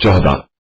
14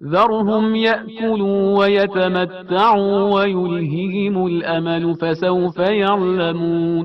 ذرهم يأكلوا ويتمتعوا ويلههم الأمل فسوف يعلمون।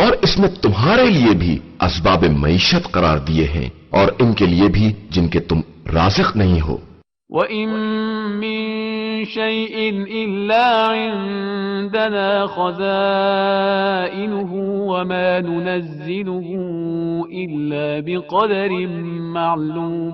اور اس میں تمہارے لیے بھی اسباب معیشت قرار دیے ہیں اور ان کے لیے بھی جن کے تم رازق نہیں ہو. وَإِن مِّن شَيْءٍ إِلَّا عِندَنَا خَزَائِنُهُ وَمَا نُنَزِّلُهُ إِلَّا بِقَدَرٍ مَّعْلُومٍ.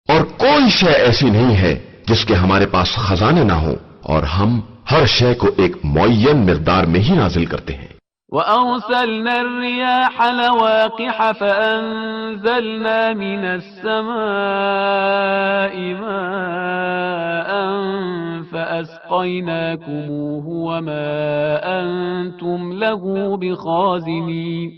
اور کوئی شے ایسی نہیں ہے جس کے ہمارے پاس خزانے نہ ہوں، اور ہم ہر شے کو ایک معین مقدار میں ہی نازل کرتے ہیں. وَأَرْسَلْنَا الرِّيَاحَ لَوَاقِحَ فَأَنزَلْنَا مِنَ السَّمَاءِ مَاءً فَأَسْقَيْنَاكُمُوهُ وَمَا أَنْتُمْ لَهُ بِخَازِنِينَ.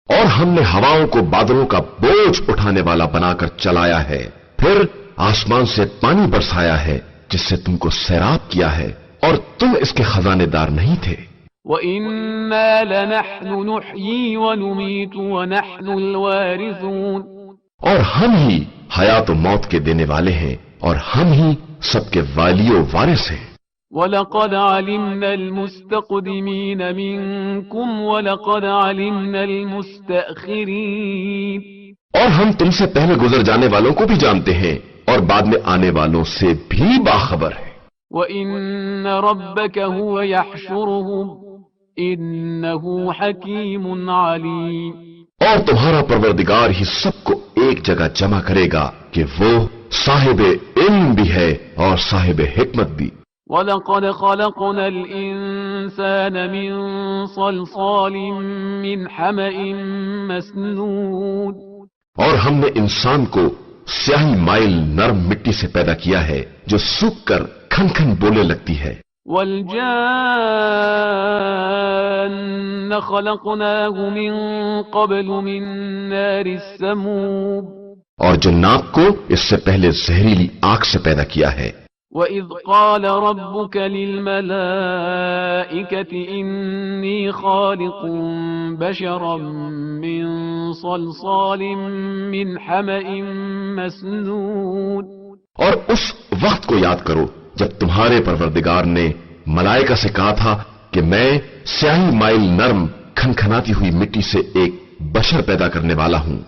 اور ہم نے ہواؤں کو بادلوں کا بوجھ اٹھانے والا بنا کر چلایا ہے، پھر آسمان سے پانی برسایا ہے جس سے تم کو سیراب کیا ہے، اور تم اس کے خزانے دار نہیں تھے. وَإِنَّا لَنَحْنُ نُحْيِي وَنُمِيتُ وَنَحْنُ الْوَارِثُونَ. اور ہم ہی حیات و موت کے دینے والے ہیں اور ہم ہی سب کے والی و وارث ہیں. وَلَقَدْ عَلِمْنَا الْمُسْتَقْدِمِينَ مِنْكُمْ وَلَقَدْ عَلِمْنَا الْمُسْتَأْخِرِينَ. اور ہم تم سے پہلے گزر جانے والوں کو بھی جانتے ہیں اور بعد میں آنے والوں سے بھی باخبر ہیں. وَإِنَّ رَبَّكَ هُوَ يَحْشُرُهُمْ إِنَّهُ حَكِيمٌ عَلِيمٌ. اور تمہارا پروردگار ہی سب کو ایک جگہ جمع کرے گا کہ وہ صاحب علم بھی ہے اور صاحب حکمت بھی. وَلَقَدْ خَلَقْنَا الْإِنسَانَ مِنْ صَلْصَالٍ مِّنْ حَمَإٍ مَسْنُونٍ. اور ہم نے انسان کو سیاہی مائل نرم مٹی سے پیدا کیا ہے جو سوکھ کر کھن کھن بولنے لگتی ہے. وَالْجَانَّ خَلَقْنَاهُ مِنْ قَبْلُ مِنْ نَارِ السَّمُومِ. اور جنات کو اس سے پہلے زہریلی آگ سے پیدا کیا ہے. وَإِذْ قَالَ رَبُّكَ لِلْمَلَائِكَةِ إِنِّي خَالِقٌ بَشَرًا مِّن صَلْصَالٍ مِّنْ حَمَإٍ مَسْنُونٍ. اور اس وقت کو یاد کرو جب تمہارے پروردگار نے ملائکہ سے کہا تھا کہ میں سیاہی مائل نرم کھنکھناتی ہوئی مٹی سے ایک بشر پیدا کرنے والا ہوں.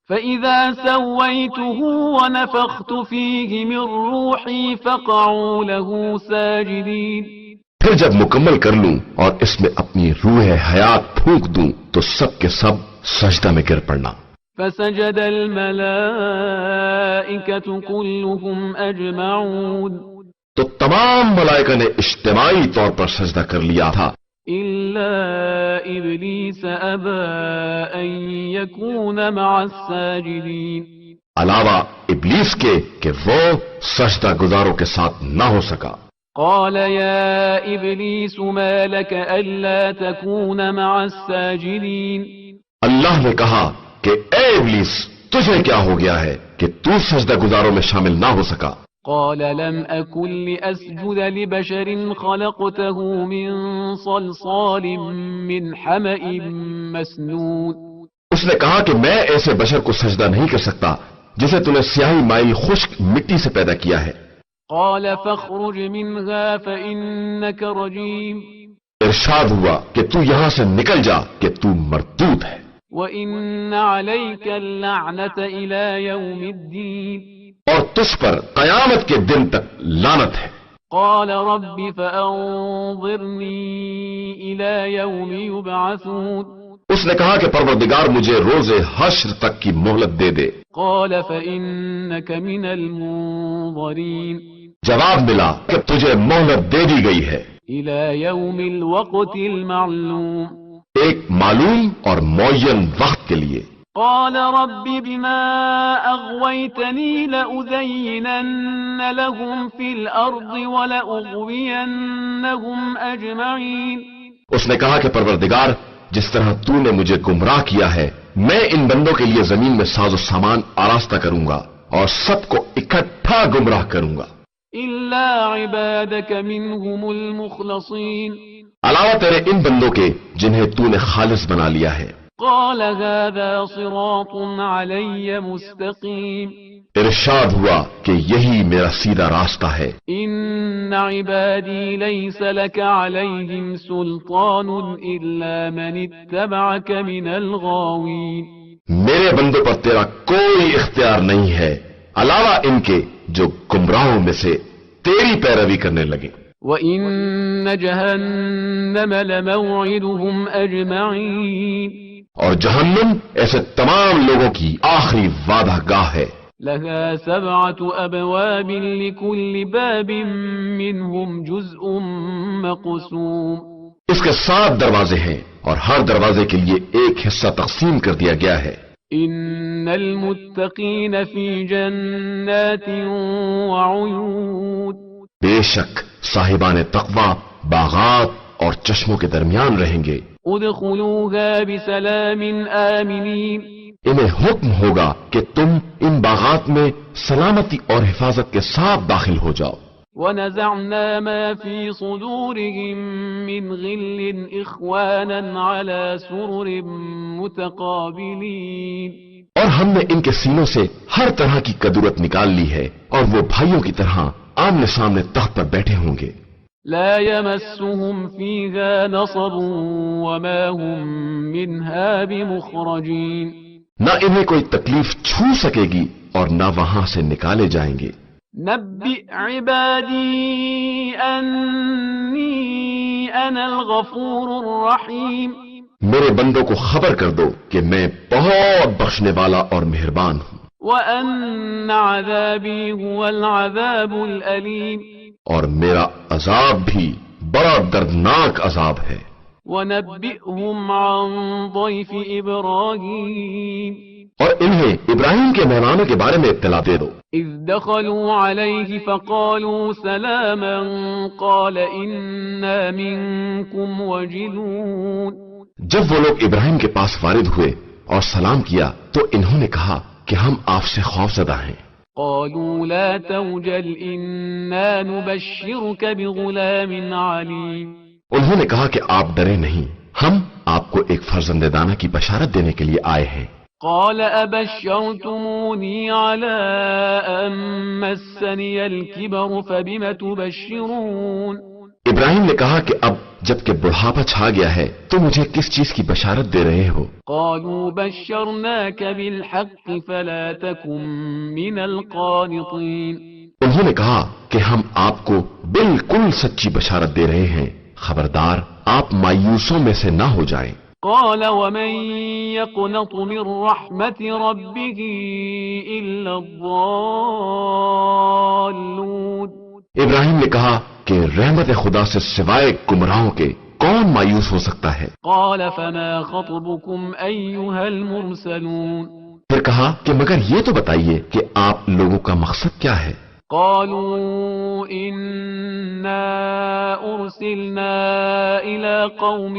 فَإِذَا سَوَّيْتُهُ وَنَفَخْتُ فِيهِ مِنْ رُوحِي فَقَعُوا لَهُ سَاجِدِينَ. پھر جب مکمل کر لوں اور اس میں اپنی روح حیات پھونک دوں تو سب کے سب سجدہ میں گر پڑنا. فَسَجَدَ الْمَلَائِكَةُ كُلُّهُمْ أَجْمَعُونَ. تو تمام ملائکہ نے اجتماعی طور پر سجدہ کر لیا تھا إِلَّا إِبْلِيسَ أَبَى أَن يَكُونَ مَعَ السَّاجِدِينَ. علاوہ ابلیس کے کہ وہ سجدہ گزاروں کے ساتھ نہ ہو سکا. قال يا إبليس ما لك ألا تكون مع الساجدين. اللہ نے کہا کہ اے ابلیس تجھے کیا ہو گیا ہے کہ تو سجدہ گزاروں میں شامل نہ ہو سکا. قال لم أكن لأسجد لبشر خلقته من صلصال من حمأ مسنون. اس نے کہا کہ میں ایسے بشر کو سجدہ نہیں کر سکتا جسے تو نے سیاہی مائل خشک مٹی سے پیدا کیا ہے. قال فاخرج منها فإنك رجيم. ارشاد ہوا کہ تو یہاں سے نکل جا کہ تو مردود ہے. وإن عليك اللعنة إلى يوم الدين. اور تجھ پر قیامت کے دن تک لعنت ہے. قال رب فأنظرني إلى يوم يبعثون. اس نے کہا کہ پروردگار مجھے روز حشر تک کی مہلت دے دے. قال فإنك من المنظرين. جواب ملا کہ تجھے مہلت دے دی گئی ہے إلى يوم الوقت المعلوم. ایک معلوم اور معین وقت کے لیے. قال رب بما أغويتني لأزينن لهم في الأرض ولأغوينهم أجمعين. اس نے کہا کہ پروردگار جس طرح تو نے مجھے گمراہ کیا ہے میں ان بندوں کے لیے زمین میں ساز و سامان آراستہ کروں گا اور سب کو اکٹھا گمراہ کروں گا. إلا عبادك منهم المخلصين. علاوہ تیرے ان بندوں کے جنہیں تو نے خالص بنا لیا ہے. قال هذا صراط علي مستقيم. ارشاد ہوا کہ یہی میرا سیدھا راستہ ہے. إن عبادي ليس لك عليهم سلطان إلا من اتبعك من الغاوين. میرے بندوں پر تیرا کوئی اختیار نہیں ہے علاوہ ان کے جو گمراہوں میں سے تیری پیروی کرنے لگے. وَإِنَّ جَهَنَّمَ لَمَوْعِدُهُمْ أَجْمَعِينَ. اور جہنم ایسے تمام لوگوں کی آخری وعدہ گاہ ہے. لَهَا 7 أَبْوَابٍ لِكُلِّ بَابٍ مِّنْهُمْ جُزْءٌ مَّقْسُومٌ. اس کے 7 دروازے ہیں اور ہر دروازے کے لیے ایک حصہ تقسیم کر دیا گیا ہے. إِنَّ الْمُتَّقِينَ فِي جَنَّاتٍ وَعُيُونٍ. بے شک صاحبان تقوی باغات اور چشموں کے درمیان رہیں گے. ادخلوها بسلام آمنین. انہیں حکم ہوگا کہ تم ان باغات میں سلامتی اور حفاظت کے ساتھ داخل ہو جاؤ. ونزعنا ما في صدورهم من غل إخوانا على سرر متقابلين. اور ہم نے ان کے سینوں سے ہر طرح کی کدورت نکال لی ہے اور وہ بھائیوں کی طرح آمنے سامنے تخت پر بیٹھے ہوں گے. لا يمسهم فيها نصب وما هم منها بمخرجين. نہ انہیں کوئی تکلیف چھو سکے گی اور نہ وہاں سے نکالے جائیں گے. نبئ عبادی انی انا الغفور الرحیم. میرے بندوں کو خبر کر دو کہ میں بہت بخشنے والا اور مہربان ہوں. وَأَنَّ عَذَابِي هُوَ الْعَذَابُ الْأَلِيمُ. اور میرا عذاب بھی بڑا دردناک عذاب ہے. وَنَبِّئْهُمْ عَنْ ضَيْفِ إِبْرَاهِيمَ. اور انہیں ابراہیم کے مہمانوں کے بارے میں اطلاع دے دو. إِذْ دَخَلُوا عَلَيْهِ فَقَالُوا سَلَامًا قَالَ إِنَّا مِنْكُمْ وَجِلُونَ. جب وہ لوگ ابراہیم کے پاس وارد ہوئے اور سلام کیا تو انہوں نے کہا کہ ہم آپ سے خوفزدہ ہیں. قالوا لا توجل إنا نبشرك بغلام عليم. انہوں نے کہا کہ آپ ڈرے نہیں، ہم آپ کو ایک فرزند دانا کی بشارت دینے کے لیے آئے ہیں. قال أبشرتموني على أن مسني الكبر فبم تبشرون. ابراہیم نے کہا کہ اب جب کہ بڑھاپا چھا گیا ہے تو مجھے کس چیز کی بشارت دے رہے ہو؟ قالوا بشرناك بالحق فلا تكن من القانطين. انہوں نے کہا کہ ہم آپ کو بالکل سچی بشارت دے رہے ہیں، خبردار آپ مایوسوں میں سے نہ ہو جائیں. قال ومن يقنط من رحمة ربه إلا الضالون. ابراہیم نے کہا کہ رحمت خدا سے سوائے گمراہوں کے کون مایوس ہو سکتا ہے؟ قال فما خطبكم أيها المرسلون. پھر کہا کہ مگر یہ تو بتائیے کہ آپ لوگوں کا مقصد کیا ہے؟ قالوا إنا أرسلنا إلى قوم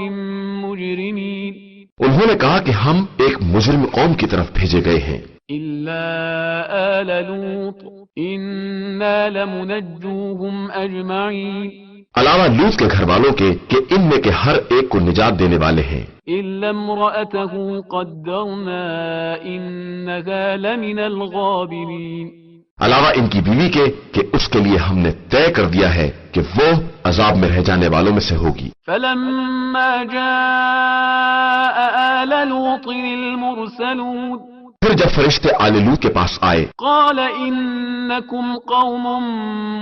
مجرمين. انہوں نے کہا کہ ہم ایک مجرم قوم کی طرف بھیجے گئے ہیں. إلا آل لوط إنا لمنجوهم أجمعين. علاوہ لوط کے گھر والوں کے کہ ان میں کے ہر ایک کو نجات دینے والے ہیں. إلا امرأته قدرنا إنها لمن الغابرين. علاوہ ان کی بیوی کے کہ اس کے لیے ہم نے طے کر دیا ہے کہ وہ عذاب میں رہ جانے والوں میں سے ہوگی. فلما جاء آل لوط المرسلون. پھر جب فرشتے آل لوط کے پاس آئے قال إنكم قوم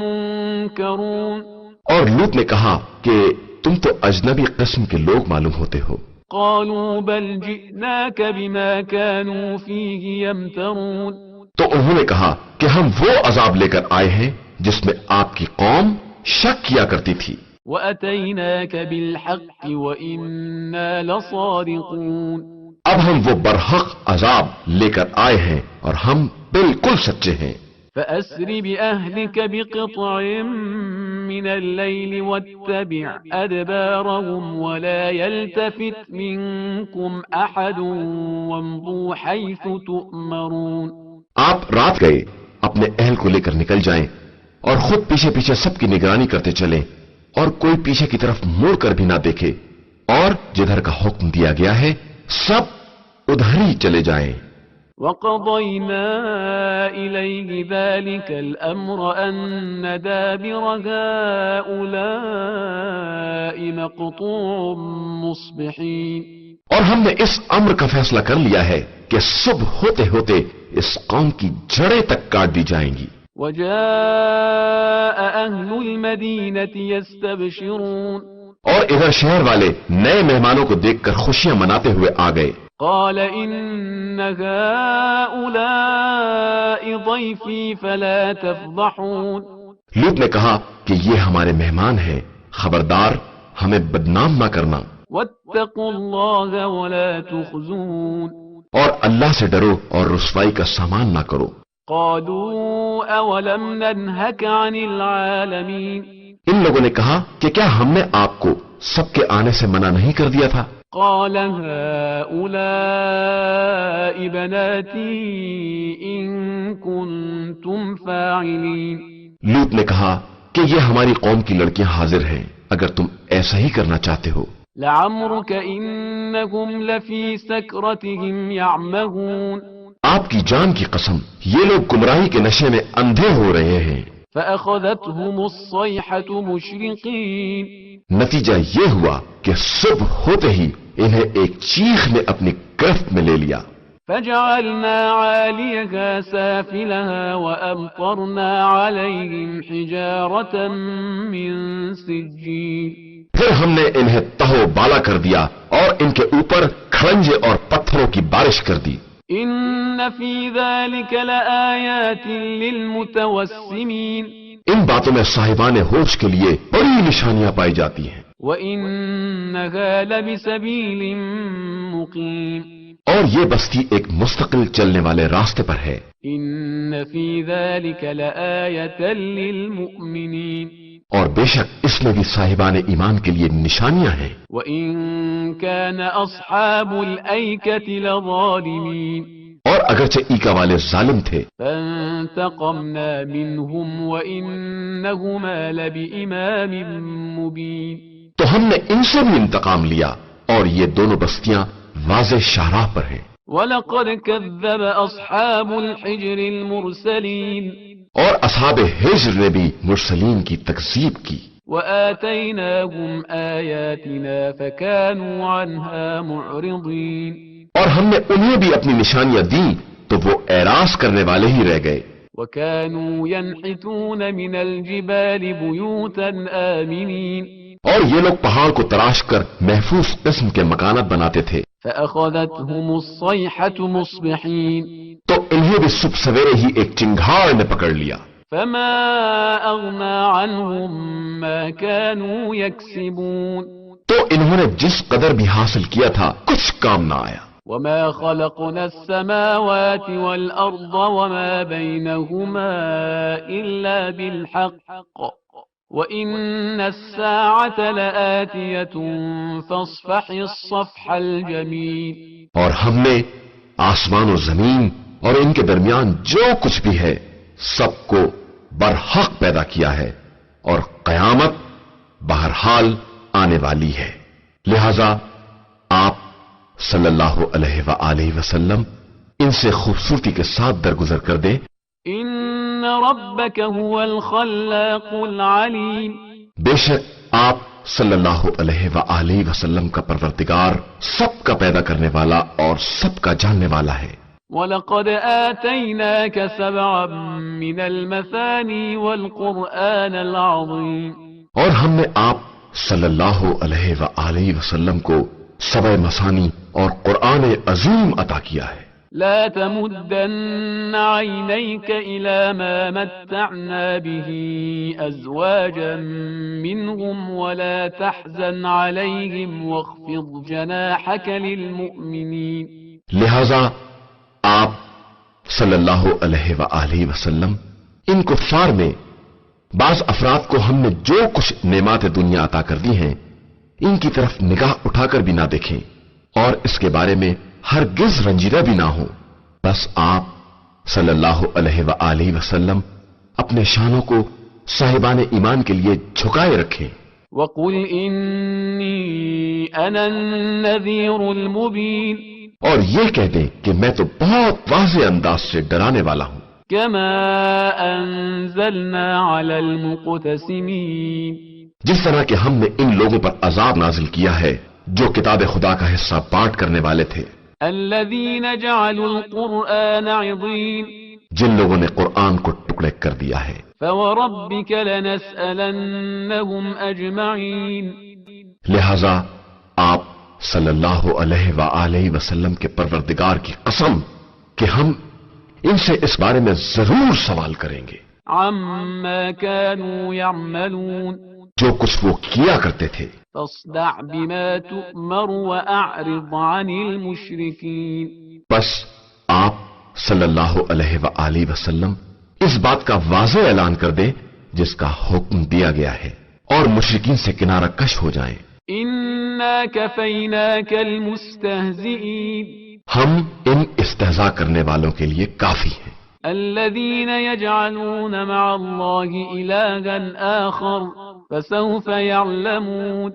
منكرون. اور لوط نے کہا کہ تم تو اجنبی قسم کے لوگ معلوم ہوتے ہو. قالوا بل جئناك بما كانوا فيه يمترون. تو انہوں نے کہا کہ ہم وہ عذاب لے کر آئے ہیں جس میں آپ کی قوم شک کیا کرتی تھی. وَأَتَيْنَاكَ بِالْحَقِّ وَإِنَّا لَصَادِقُونَ. اب ہم وہ برحق عذاب لے کر آئے ہیں اور ہم بالکل سچے ہیں. فَأَسْرِ بِأَهْلِكَ بِقِطْعٍ مِّنَ اللَّيْلِ وَاتَّبِعْ أَدْبَارَهُمْ وَلَا يَلْتَفِتْ مِنكُمْ أَحَدٌ وَامْضُوا حَيْثُ تُؤْمَرُونَ. آپ رات گئے اپنے اہل کو لے کر نکل جائیں اور خود پیچھے پیچھے سب کی نگرانی کرتے چلیں اور کوئی پیچھے کی طرف مڑ کر بھی نہ دیکھے اور جدھر کا حکم دیا گیا ہے سب ادھر ہی چلے جائیں. وقضينا إليه ذلك الأمر أن دابر هؤلاء مقطوع مصبحين اور ہم نے اس امر کا فیصلہ کر لیا ہے کہ صبح ہوتے ہوتے اس قوم کی جڑیں تک کاٹ دی جائیں گی. وجاء أهل المدينة يستبشرون اور ادھر شہر والے نئے مہمانوں کو دیکھ کر خوشیاں مناتے ہوئے آ گئے. قال إن هؤلاء ضيفي فلا تفضحون. لوط نے کہا کہ یہ ہمارے مہمان ہیں، خبردار ہمیں بدنام نہ کرنا. واتقوا الله ولا تخزون. اور اللہ سے ڈرو اور رسوائی کا سامان نہ کرو. قالوا أولم ننهك عن العالمين. ان لوگوں نے کہا کہ کیا ہم نے آپ کو سب کے آنے سے منع نہیں کر دیا تھا؟ قال هؤلاء بناتي إن كنتم فاعلين. لوط نے کہا کہ یہ ہماری قوم کی لڑکیاں حاضر ہیں اگر تم ایسا ہی کرنا چاہتے ہو. لعمرك إنهم لفي سكرتهم يعمهون. آپ کی جان کی قسم یہ لوگ گمراہی کے نشے میں اندھے ہو رہے ہیں. فأخذتهم الصيحة مشرقين. نتیجہ یہ ہوا کہ صبح ہوتے ہی انہیں ایک چیخ نے اپنی گرفت میں لے لیا. فجعلنا عاليها سافلها وأمطرنا عليهم حجارة من سجيل. پھر ہم نے انہیں تہو بالا کر دیا اور ان کے اوپر کھڑنجے اور پتھروں کی بارش کر دی. إن في ذلك لآيات للمتوسمين. ان باتوں میں صاحبان ہوش کے لیے بڑی نشانیاں پائی جاتی ہیں. وإنها لبسبيل مقيم. اور یہ بستی ایک مستقل چلنے والے راستے پر ہے. إن في ذلك لآية للمؤمنين. اور بے شک اس میں بھی صاحبان ایمان کے لیے نشانیاں ہیں. وإن كان أصحاب الأيكة لظالمين. اور اگرچہ ایکا والے ظالم تھے فانتقمنا منهم وإنهما لبإمام مبين. تو ہم نے ان سے بھی انتقام لیا اور یہ دونوں بستیاں واضح شاہراہ پر ہیں. وَلَقَدْ كَذَّبَ أَصْحَابُ الْحِجْرِ الْمُرْسَلِينَ. اور اصحاب ہجر نے بھی مرسلین کی تکذیب کی. وَآتَيْنَاهُمْ آيَاتِنَا فَكَانُوا عَنْهَا مُعْرِضِينَ. اور ہم نے انہیں بھی اپنی نشانیاں دیں تو وہ اعراض کرنے والے ہی رہ گئے. وَكَانُوا يَنْحِتُونَ مِنَ الْجِبَالِ بُيُوتًا آمِنِينَ. اور یہ لوگ پہاڑ کو تراش کر محفوظ قسم کے مکانات بناتے تھے. فأخذتهم الصيحة مصبحين. تو انہیں بھی صبح سویرے ہی ایک چنگھاڑ نے پکڑ لیا. فما أغنى عنهم ما كانوا يكسبون. تو انہوں نے جس قدر بھی حاصل کیا تھا کچھ کام نہ آیا. وما خلقنا السماوات والأرض وما بينهما إلا بالحق وَإِنَّ السَّاعَةَ لَآتِيَةٌ فَاصْفَحِ الصَّفْحَ الْجَمِيلَ. اور ہم نے آسمان و زمین اور ان کے درمیان جو کچھ بھی ہے سب کو برحق پیدا کیا ہے اور قیامت بہرحال آنے والی ہے. لہذا آپ صلی اللہ علیہ وآلہ وسلم ان سے خوبصورتی کے ساتھ درگزر کر دیں. ان ربک هو الخلاق العلیم. بے شک آپ صلی اللہ علیہ وآلہ وسلم کا پروردگار سب کا پیدا کرنے والا اور سب کا جاننے والا ہے. وَلَقَدْ آتَيْنَاكَ سَبْعًا مِنَ الْمَثَانِي وَالْقُرْآنَ الْعَظِيمِ. اور ہم نے آپ صلی اللہ علیہ وآلہ وسلم کو 7 مثانی اور قرآن عظیم عطا کیا ہے. لا تمدن عينيك إلى ما متعنا به أزواجا منهم ولا تحزن عليهم واخفض جناحك للمؤمنين. لہذا آپ صلی اللہ علیہ وآلہ وسلم ان کفار میں بعض افراد کو ہم نے جو کچھ نعمات دنیا عطا کر دی ہیں ان کی طرف نگاہ اٹھا کر بھی نہ دیکھیں اور اس کے بارے میں ہرگز رنجیدہ بھی نہ ہو. بس آپ صلی اللہ علیہ وآلہ وسلم اپنے شانوں کو صاحبان ایمان کے لیے جھکائے رکھیں. وَقُلْ إِنِّي أَنَا النَّذِيرُ الْمُبِينُ. اور یہ کہہ دیں کہ میں تو بہت واضح انداز سے ڈرانے والا ہوں، كما أنزلنا على المقتسمين جس طرح کہ ہم نے ان لوگوں پر عذاب نازل کیا ہے جو کتاب خدا کا حصہ بانٹ کرنے والے تھے، الذين جعلوا القرآن عضين جن لوگوں نے قرآن کو ٹکڑے کر دیا ہے۔ فوربك لنسألنهم أجمعين لہذا آپ صلی اللہ علیہ وآلہ وسلم کے پروردگار کی قسم کہ ہم ان سے اس بارے میں ضرور سوال کریں گے عما كانوا يعملون جو کچھ وہ کیا کرتے تھے۔ فاصدع بما تؤمر وأعرض عن المشركين بس آپ صلی اللہ علیہ وآلہ وسلم اس بات کا واضح اعلان کر دیں جس کا حکم دیا گیا ہے، اور مشرکین سے کنارہ کش ہو جائیں۔ إنا كفيناك المستهزئين ہم ان استہزاء کرنے والوں کے لیے کافی ہیں، الذين يجعلون مع الله إلها آخر فسوف يعلمون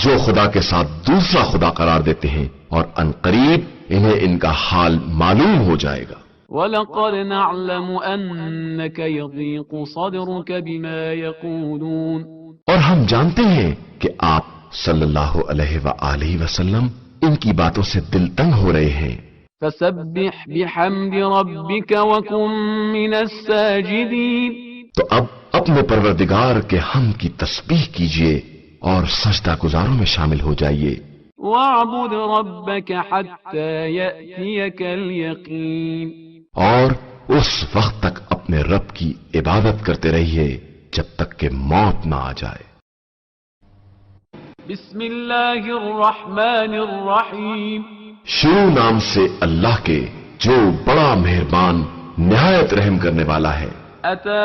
جو خدا کے ساتھ دوسرا خدا قرار دیتے ہیں، اور عنقریب انہیں ان کا حال معلوم ہو جائے گا۔ وَلَقَدْ نَعْلَمُ أَنَّكَ يَضِيقُ صَدْرُكَ بِمَا يَقُولُونَ اور ہم جانتے ہیں کہ آپ صلی اللہ علیہ وآلہ وسلم ان کی باتوں سے دل تنگ ہو رہے ہیں۔ فَسَبِّحْ بِحَمْدِ رَبِّكَ وَكُن مِّنَ السَّاجِدِينَ تو اب اپنے پروردگار کے حمد کی تسبیح کیجئے اور سجدہ گزاروں میں شامل ہو جائیے۔ وَاعْبُدْ رَبَّكَ حَتَّى يَأْتِيَكَ الْيَقِينُ اور اس وقت تک اپنے رب کی عبادت کرتے رہیے جب تک کہ موت نہ آ جائے۔ بسم اللہ الرحمن الرحیم شروع نام سے اللہ کے جو بڑا مہربان نہایت رحم کرنے والا ہے۔ اتی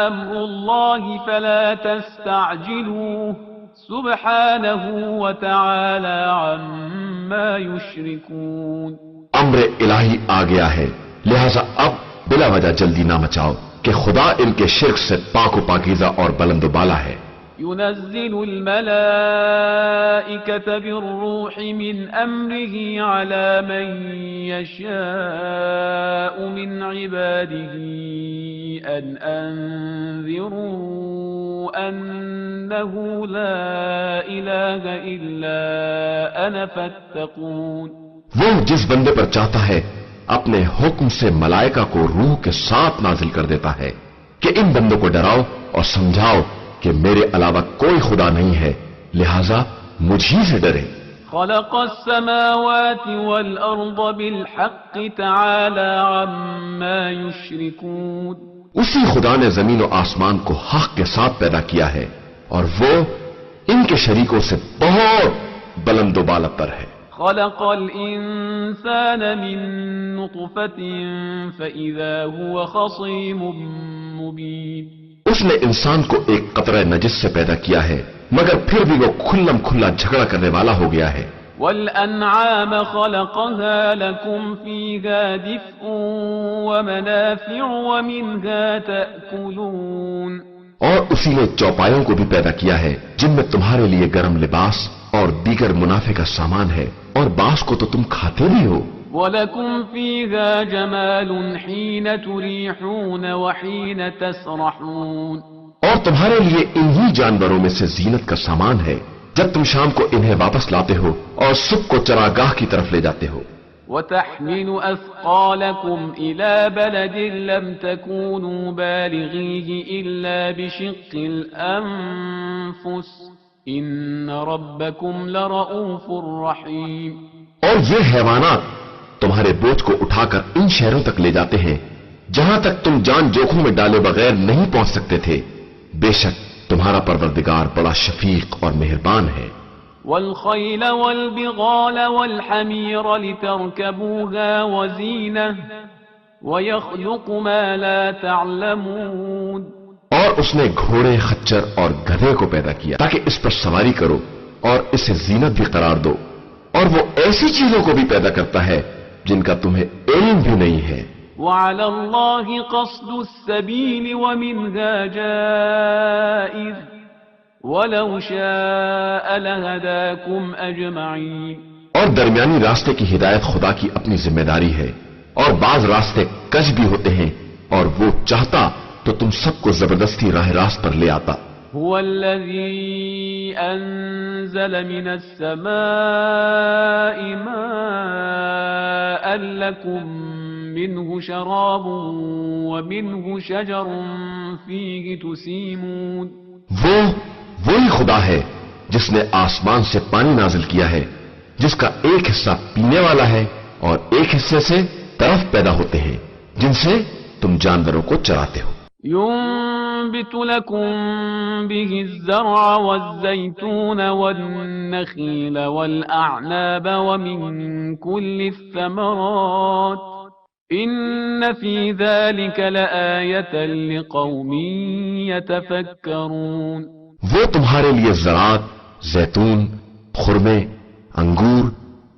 امر اللہ فلا تستعجلوه سبحانہ وتعالی عما یشرکون امر الہی آ گیا ہے، لہذا اب بلا وجہ جلدی نہ مچاؤ کہ خدا ان کے شرک سے پاک و پاکیزہ اور بلند و بالا ہے۔ ينزل الملائكة بالروح من أمره على من يشاء من عباده أن أنذروا أنه لا إله إلا أنا فاتقون وہ جس بندے پر چاہتا ہے اپنے حکم سے ملائکہ کو روح کے ساتھ نازل کر دیتا ہے کہ ان بندوں کو ڈراؤ اور سمجھاؤ کہ میرے علاوہ کوئی خدا نہیں ہے، لہذا مجھی سے ڈرے۔ خلق السماوات والأرض بالحق تعالى عما يشركون اسی خدا نے زمین و آسمان کو حق کے ساتھ پیدا کیا ہے اور وہ ان کے شریکوں سے بہت بلند و بالا پر ہے۔ خلق الإنسان من نطفة فإذا هو خصيم مبين اس نے انسان کو ایک قطرہ نجس سے پیدا کیا ہے مگر پھر بھی وہ کھلم کھلا جھگڑا کرنے والا ہو گیا ہے۔ والأنعام خلقها لكم فيها دفء ومنافع ومنها تأكلون اور اسی نے چوپایوں کو بھی پیدا کیا ہے جن میں تمہارے لیے گرم لباس اور دیگر منافع کا سامان ہے، اور بعض کو تو تم کھاتے بھی ہو۔ وَلَكُمْ فِيهَا جَمَالٌ حِينَ تُرِيحُونَ وَحِينَ تَسْرَحُونَ اور تمہارے لیے انہی جانوروں میں سے زینت کا سامان ہے جب تم شام کو انہیں واپس لاتے ہو اور صبح کو چراگاہ کی طرف لے جاتے ہو۔ وَتَحْمِلُ أَثْقَالَكُمْ إِلَى بَلَدٍ لَمْ تَكُونُوا بَالِغِيهِ إِلَّا بِشِقِّ الْأَنفُسِ إِنَّ رَبَّكُمْ لَرَؤُوفٌ رَحِيمٌ اور یہ حیوانات تمہارے بوجھ کو اٹھا کر ان شہروں تک لے جاتے ہیں جہاں تک تم جان جوکھوں میں ڈالے بغیر نہیں پہنچ سکتے تھے، بے شک تمہارا پروردگار بڑا شفیق اور مہربان ہے۔ والخیل والبغال والحمیر لترکبوها وزینہ ویخلق ما لا تعلمون اور اس نے گھوڑے، خچر اور گدھے کو پیدا کیا تاکہ اس پر سواری کرو اور اسے زینت بھی قرار دو، اور وہ ایسی چیزوں کو بھی پیدا کرتا ہے جن کا تمہیں علم بھی نہیں ہے۔ وَعَلَى اللَّهِ قَصْدُ السَّبِيلِ وَمِنْهَا جَائِرٌ وَلَوْ شَاءَ لَهَدَاكُمْ أَجْمَعِينَ اور درمیانی راستے کی ہدایت خدا کی اپنی ذمہ داری ہے، اور بعض راستے کج بھی ہوتے ہیں، اور وہ چاہتا تو تم سب کو زبردستی راہ راست پر لے آتا۔ هو الذي أنزل من السماء ماء لكم منه شراب ومنه شجر فيه تسيمون۔ وہی خدا ہے جس نے آسمان سے پانی نازل کیا ہے، جس کا ایک حصہ پینے والا ہے اور ایک حصے سے طرف پیدا ہوتے ہیں جن سے تم جانوروں کو چراتے ہو۔ ينبت لكم به الزرع والزيتون والنخيل والأعناب ومن كل الثمرات إن في ذلك لآية لقوم يتفكرون۔ وہ تمہارے لیے زراعت، زیتون، خرمے، انگور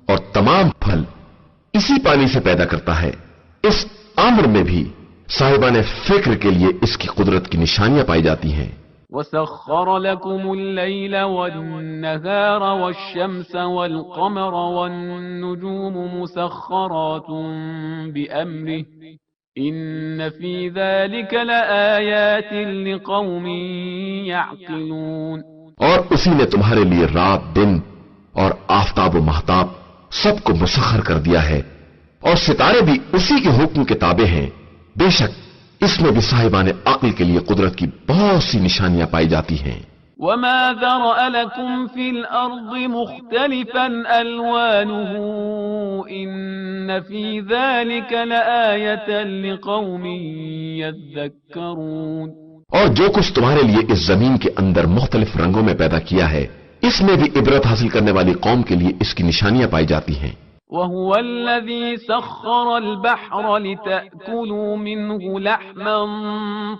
اور تمام پھل اسی پانی سے پیدا کرتا ہے۔ اس امر میں بھی صاحبان فکر کے لیے اس کی قدرت کی نشانیاں پائی جاتی ہیں۔ وَسَخَّرَ لَكُمُ اللَّيْلَ وَالنَّهَارَ وَالشَّمْسَ وَالْقَمَرَ وَالنُّجُومُ مُسَخَّرَاتٌ بِأَمْرِهِ إِنَّ فِي ذَلِكَ لَآيَاتٍ لِقَوْمٍ يَعْقِلُونَ۔ اور اسی نے تمہارے لیے رات دن اور آفتاب و مہتاب سب کو مسخر کر دیا ہے، اور ستارے بھی اسی کے حکم کے تابع ہیں۔ بے شک اس میں بھی صاحبان عقل کے لیے قدرت کی بہت سی نشانیاں پائی جاتی ہیں۔ وَمَا ذَرَأَ لَكُمْ فِي الْأَرْضِ مُخْتَلِفًا أَلْوَانُهُ إِنَّ فِي ذَلِكَ لَآيَةً لِقَوْمٍ يَذَّكَّرُونَ۔ اور جو کچھ تمہارے لیے اس زمین کے اندر مختلف رنگوں میں پیدا کیا ہے، اس میں بھی عبرت حاصل کرنے والی قوم کے لیے اس کی نشانیاں پائی جاتی ہیں۔ وَهُوَ الَّذِي سَخَّرَ الْبَحْرَ لِتَأْكُلُوا مِنْهُ لَحْمًا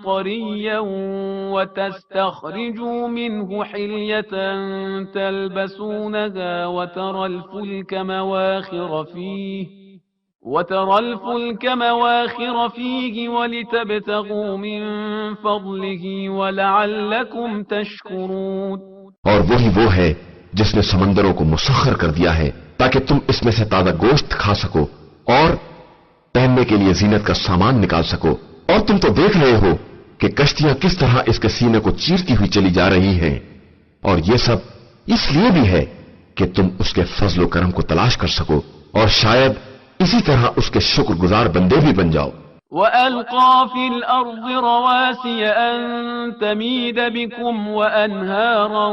طَرِيًّا وَتَسْتَخْرِجُوا مِنْهُ حِلْيَةً تَلْبَسُونَهَا وَتَرَى الْفُلْكَ مَوَاخِرَ فِيهِ وَلِتَبْتَغُوا مِنْ فَضْلِهِ وَلَعَلَّكُمْ تَشْكُرُونَ۔ اور وہی وہ ہے جس نے سمندروں کو مسخر کر دیا ہے تاکہ تم اس میں سے تازہ گوشت کھا سکو اور پہننے کے لیے زینت کا سامان نکال سکو، اور تم تو دیکھ رہے ہو کہ کشتیاں کس طرح اس کے سینے کو چیرتی ہوئی چلی جا رہی ہیں، اور یہ سب اس لیے بھی ہے کہ تم اس کے فضل و کرم کو تلاش کر سکو اور شاید اسی طرح اس کے شکر گزار بندے بھی بن جاؤ۔ وَأَلْقَى فِي الْأَرْضِ رَوَاسِيَ أَن تَمِيدَ بِكُمْ وَأَنْهَارًا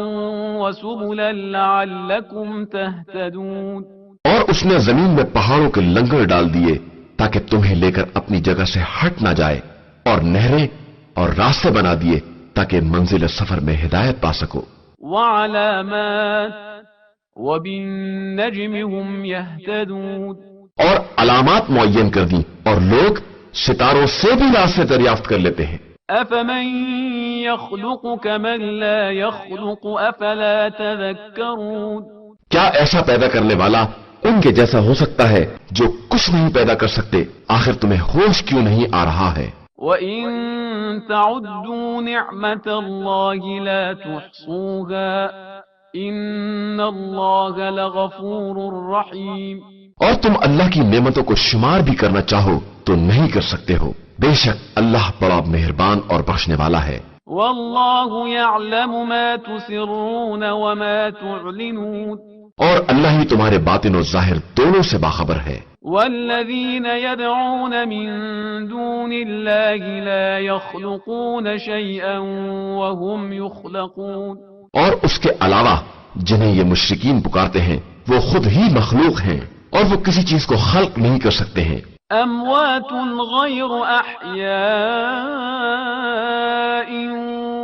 وَسُبُلًا لَعَلَّكُمْ تَهْتَدُونَ۔ اور اس نے زمین میں پہاڑوں کے لنگر ڈال دیے تاکہ تمہیں لے کر اپنی جگہ سے ہٹ نہ جائے، اور نہریں اور راستے بنا دیے تاکہ منزل سفر میں ہدایت پا سکو۔ وَعَلَامَاتٍ وَبِالنَّجْمِ هُمْ يَهْتَدُونَ۔ اور علامات معین کر دی اور لوگ ستاروں سے بھی راستے دریافت کر لیتے ہیں۔ أَفَمَن يَخْلُقُ كَمَن لَّا يَخْلُقُ أَفَلَا تَذَكَّرُونَ۔ کیا ایسا پیدا کرنے والا ان کے جیسا ہو سکتا ہے جو کچھ نہیں پیدا کر سکتے؟ آخر تمہیں ہوش کیوں نہیں آ رہا ہے؟ وَإِن تَعُدُّوا نِعْمَةَ اللَّهِ لَا تُحْصُوهَا إِنَّ اللَّهَ لَغَفُورٌ رَّحِيمٌ۔ اور تم اللہ کی نعمتوں کو شمار بھی کرنا چاہو تو نہیں کر سکتے ہو، بے شک اللہ بڑا مہربان اور بخشنے والا ہے۔ وَاللَّهُ يَعْلَمُ مَا تُسِرُّونَ وَمَا تُعْلِنُونَ۔ اور اللہ ہی تمہارے باطن و ظاہر دونوں سے باخبر ہے۔ وَالَّذِينَ يَدْعُونَ مِن دُونِ اللَّهِ لَا يَخْلُقُونَ شَيْئًا وَهُمْ يُخْلَقُونَ۔ اور اس کے علاوہ جنہیں یہ مشرکین پکارتے ہیں وہ خود ہی مخلوق ہیں اور وہ کسی چیز کو خلق نہیں کر سکتے ہیں۔ أَمْوَاتٌ غَيْرُ أَحْيَاءٍ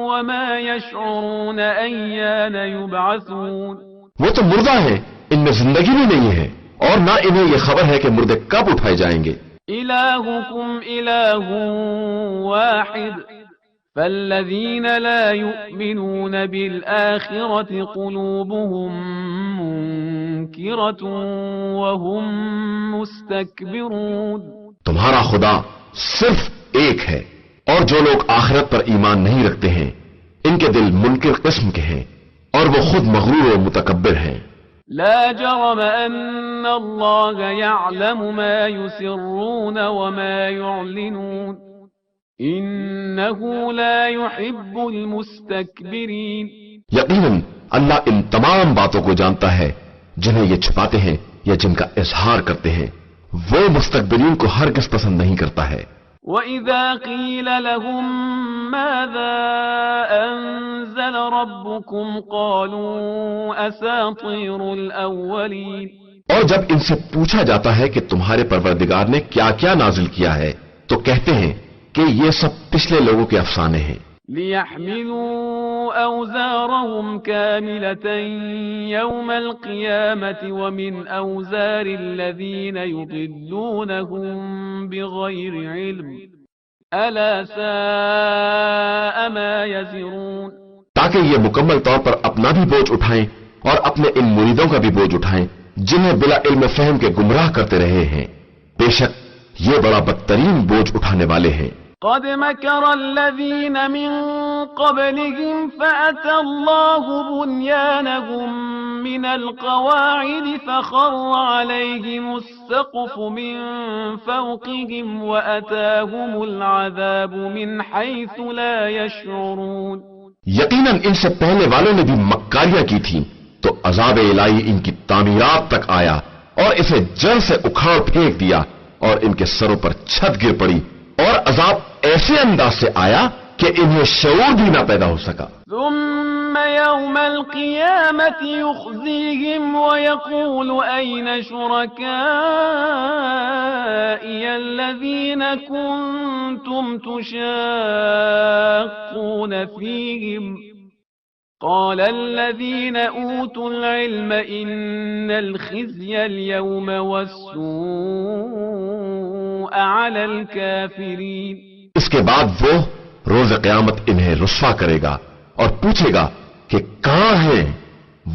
وَمَا يَشْعُرُونَ أَيَّانَ يُبْعَثُونَ۔ وہ تو مردہ ہیں، ان میں زندگی بھی نہیں ہے اور نہ انہیں یہ خبر ہے کہ مردے کب اٹھائے جائیں گے۔ إِلَٰهُكُمْ إِلَٰهٌ وَاحِدٌ فَالَّذِينَ لَا يُؤْمِنُونَ بِالْآخِرَةِ قُلُوبُهُم مُّنكِرَةٌ وَهُم مُّسْتَكْبِرُونَ۔ تمہارا خدا صرف ایک ہے، اور جو لوگ آخرت پر ایمان نہیں رکھتے ہیں ان کے دل منکر قسم کے ہیں اور وہ خود مغرور و متکبر ہیں۔ لا جرم أن الله يعلم ما يسرون وما يعلنون إنه لا يحب المستكبرين. یقیناً اللہ ان تمام باتوں کو جانتا ہے جنہیں یہ چھپاتے ہیں یا جن کا اظہار کرتے ہیں. وہ مستکبرین کو ہرگز پسند نہیں کرتا ہے. وَإِذَا قِيلَ لَهُم مَاذَا أَنزَلَ رَبُّكُمْ قَالُوا أَسَاطِيرُ الْأَوَّلِينَ. اور جب ان سے پوچھا جاتا ہے کہ تمہارے پروردگار نے کیا کیا نازل کیا ہے تو کہتے ہیں کہ یہ سب پچھلے لوگوں کے افسانے ہیں. لِيَحْمِلُوا أَوْزَارَهُمْ كَامِلَةً يَوْمَ الْقِيَامَةِ وَمِنْ أَوْزَارِ الَّذِينَ يُضِلُّونَهُمْ بِغَيْرِ عِلْمٍ أَلَا سَاءَ مَا يَزِرُونَ. تاکہ یہ مکمل طور پر اپنا بھی بوجھ اٹھائیں اور اپنے ان مریدوں کا بھی بوجھ اٹھائیں جنہیں بلا علم فہم کے گمراہ کرتے رہے ہیں. بے شک یہ بڑا بدترین بوجھ اٹھانے والے ہیں. قد مكر الذين من قبلهم فأتى الله بنيانهم من القواعد فخر عليهم السقف من فوقهم وأتاهم العذاب من حيث لا يشعرون. یقیناً ان سے پہلے والوں نے بھی مکاریاں کی تھیں تو عذاب الہی ان کی تعمیرات تک آیا اور اسے جڑ سے اکھاڑ پھینک دیا اور ان کے سروں پر چھت گر پڑی اور عذاب ایسے انداز سے آیا کہ انہیں شعور بھی نہ پیدا ہو سکا. ثم يوم القيامة يخزيهم ويقول أين شركائي الذين كنتم تشاقون فيهم قال الذين أوتوا العلم إن الخزي اليوم والسوء على الكافرين. اس کے بعد وہ روز قیامت انہیں رسوا کرے گا اور پوچھے گا کہ کہاں ہیں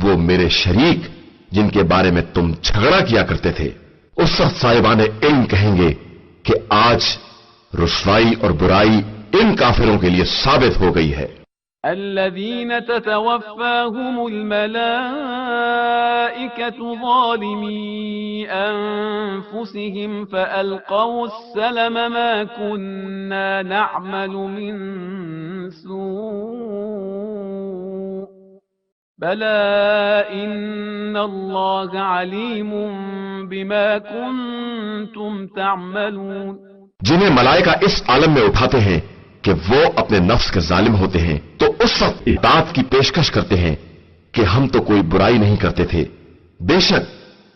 وہ میرے شریک جن کے بارے میں تم جھگڑا کیا کرتے تھے. اس وقت صاحبان علم کہیں گے کہ آج رسوائی اور برائی ان کافروں کے لیے ثابت ہو گئی ہے. الذين تتوفاهم الملائكة ظالمي أنفسهم فألقوا السلم ما كنا نعمل من سوء بلى إن الله عليم بما كنتم تعملون. جنہیں ملائکہ اس عالم میں اٹھاتے ہیں کہ وہ اپنے نفس کے ظالم ہوتے ہیں تو اس وقت اطاعت کی پیشکش کرتے ہیں کہ ہم تو کوئی برائی نہیں کرتے تھے. بے شک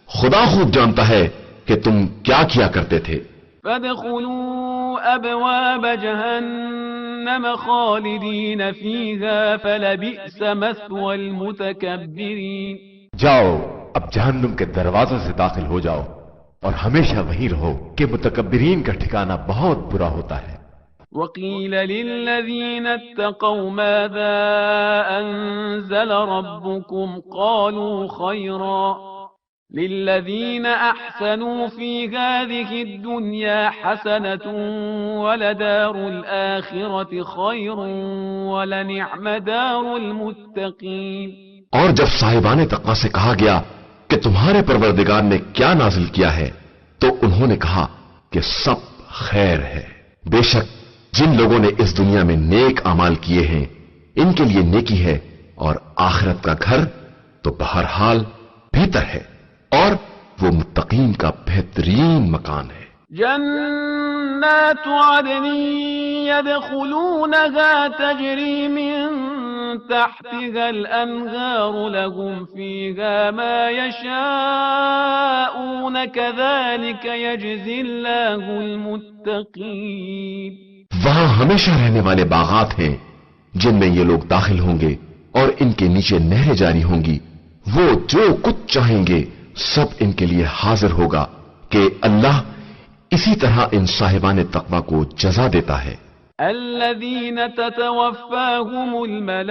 خدا خوب جانتا ہے کہ تم کیا کیا کرتے تھے. فادخلوا ابواب جہنم خالدین فیہا فلبئس مثوى المتکبرین. جاؤ اب جہنم کے دروازوں سے داخل ہو جاؤ اور ہمیشہ وہیں رہو کہ متکبرین کا ٹھکانہ بہت برا ہوتا ہے. وقيل للذين اتقوا ماذا أنزل ربكم قالوا خيرا للذين أحسنوا في هذه الدنيا حسنة ولدار الآخرة خير ولنعم دار المتقين. اور جب صاحبان تقویٰ سے کہا گیا کہ تمہارے پروردگار نے کیا نازل کیا ہے تو انہوں نے کہا کہ سب خیر ہے. بے شک جن لوگوں نے اس دنیا میں نیک اعمال کیے ہیں ان کے لیے نیکی ہے اور آخرت کا گھر تو بہرحال بہتر ہے اور وہ متقین کا بہترین مکان ہے. جنات عدن يدخلونها تجري من تحتها الأنهار لهم فيها ما يشاءون كذلك يجزي الله المتقين. وہاں ہمیشہ رہنے والے باغات ہیں جن میں یہ لوگ داخل ہوں گے اور ان کے نیچے نہریں جاری ہوں گی. وہ جو کچھ چاہیں گے سب ان کے لیے حاضر ہوگا کہ اللہ اسی طرح ان صاحبان تقویٰ کو جزا دیتا ہے. الذين تتوفاهم الملائكة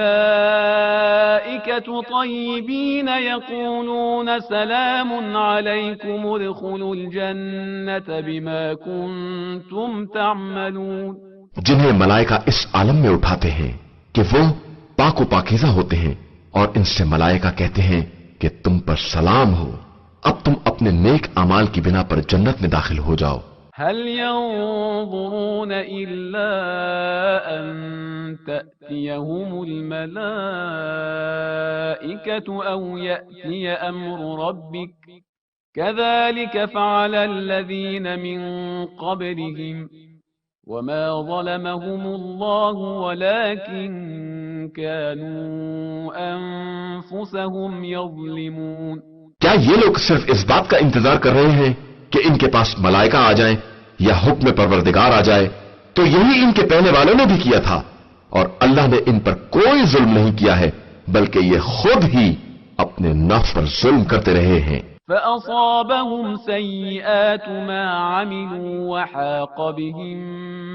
طيبين يقولون سلام عليكم ادخلوا الجنة بما كنتم تعملون. جنہیں ملائکہ اس عالم میں اٹھاتے ہیں کہ وہ پاک و پاکیزہ ہوتے ہیں اور ان سے ملائکہ کہتے ہیں کہ تم پر سلام ہو، اب تم اپنے نیک اعمال کی بنا پر جنت میں داخل ہو جاؤ۔ هل ينظرون إلا أن تأتيهم الملائكة أو يأتي أمر ربك كذلك فعل الذين من قبلهم وما ظلمهم الله ولكن كانوا أنفسهم يظلمون۔ کیا یہ لوگ صرف اس بات کا انتظار کر رہے ہیں کہ ان کے پاس ملائکہ آ جائیں یا حکم پروردگار آ جائے؟ تو یہی ان کے پہلے والوں نے بھی کیا تھا، اور اللہ نے ان پر کوئی ظلم نہیں کیا ہے، بلکہ یہ خود ہی اپنے نفس پر ظلم کرتے رہے ہیں۔ فأصابهم سيئات ما عملوا وحاق بهم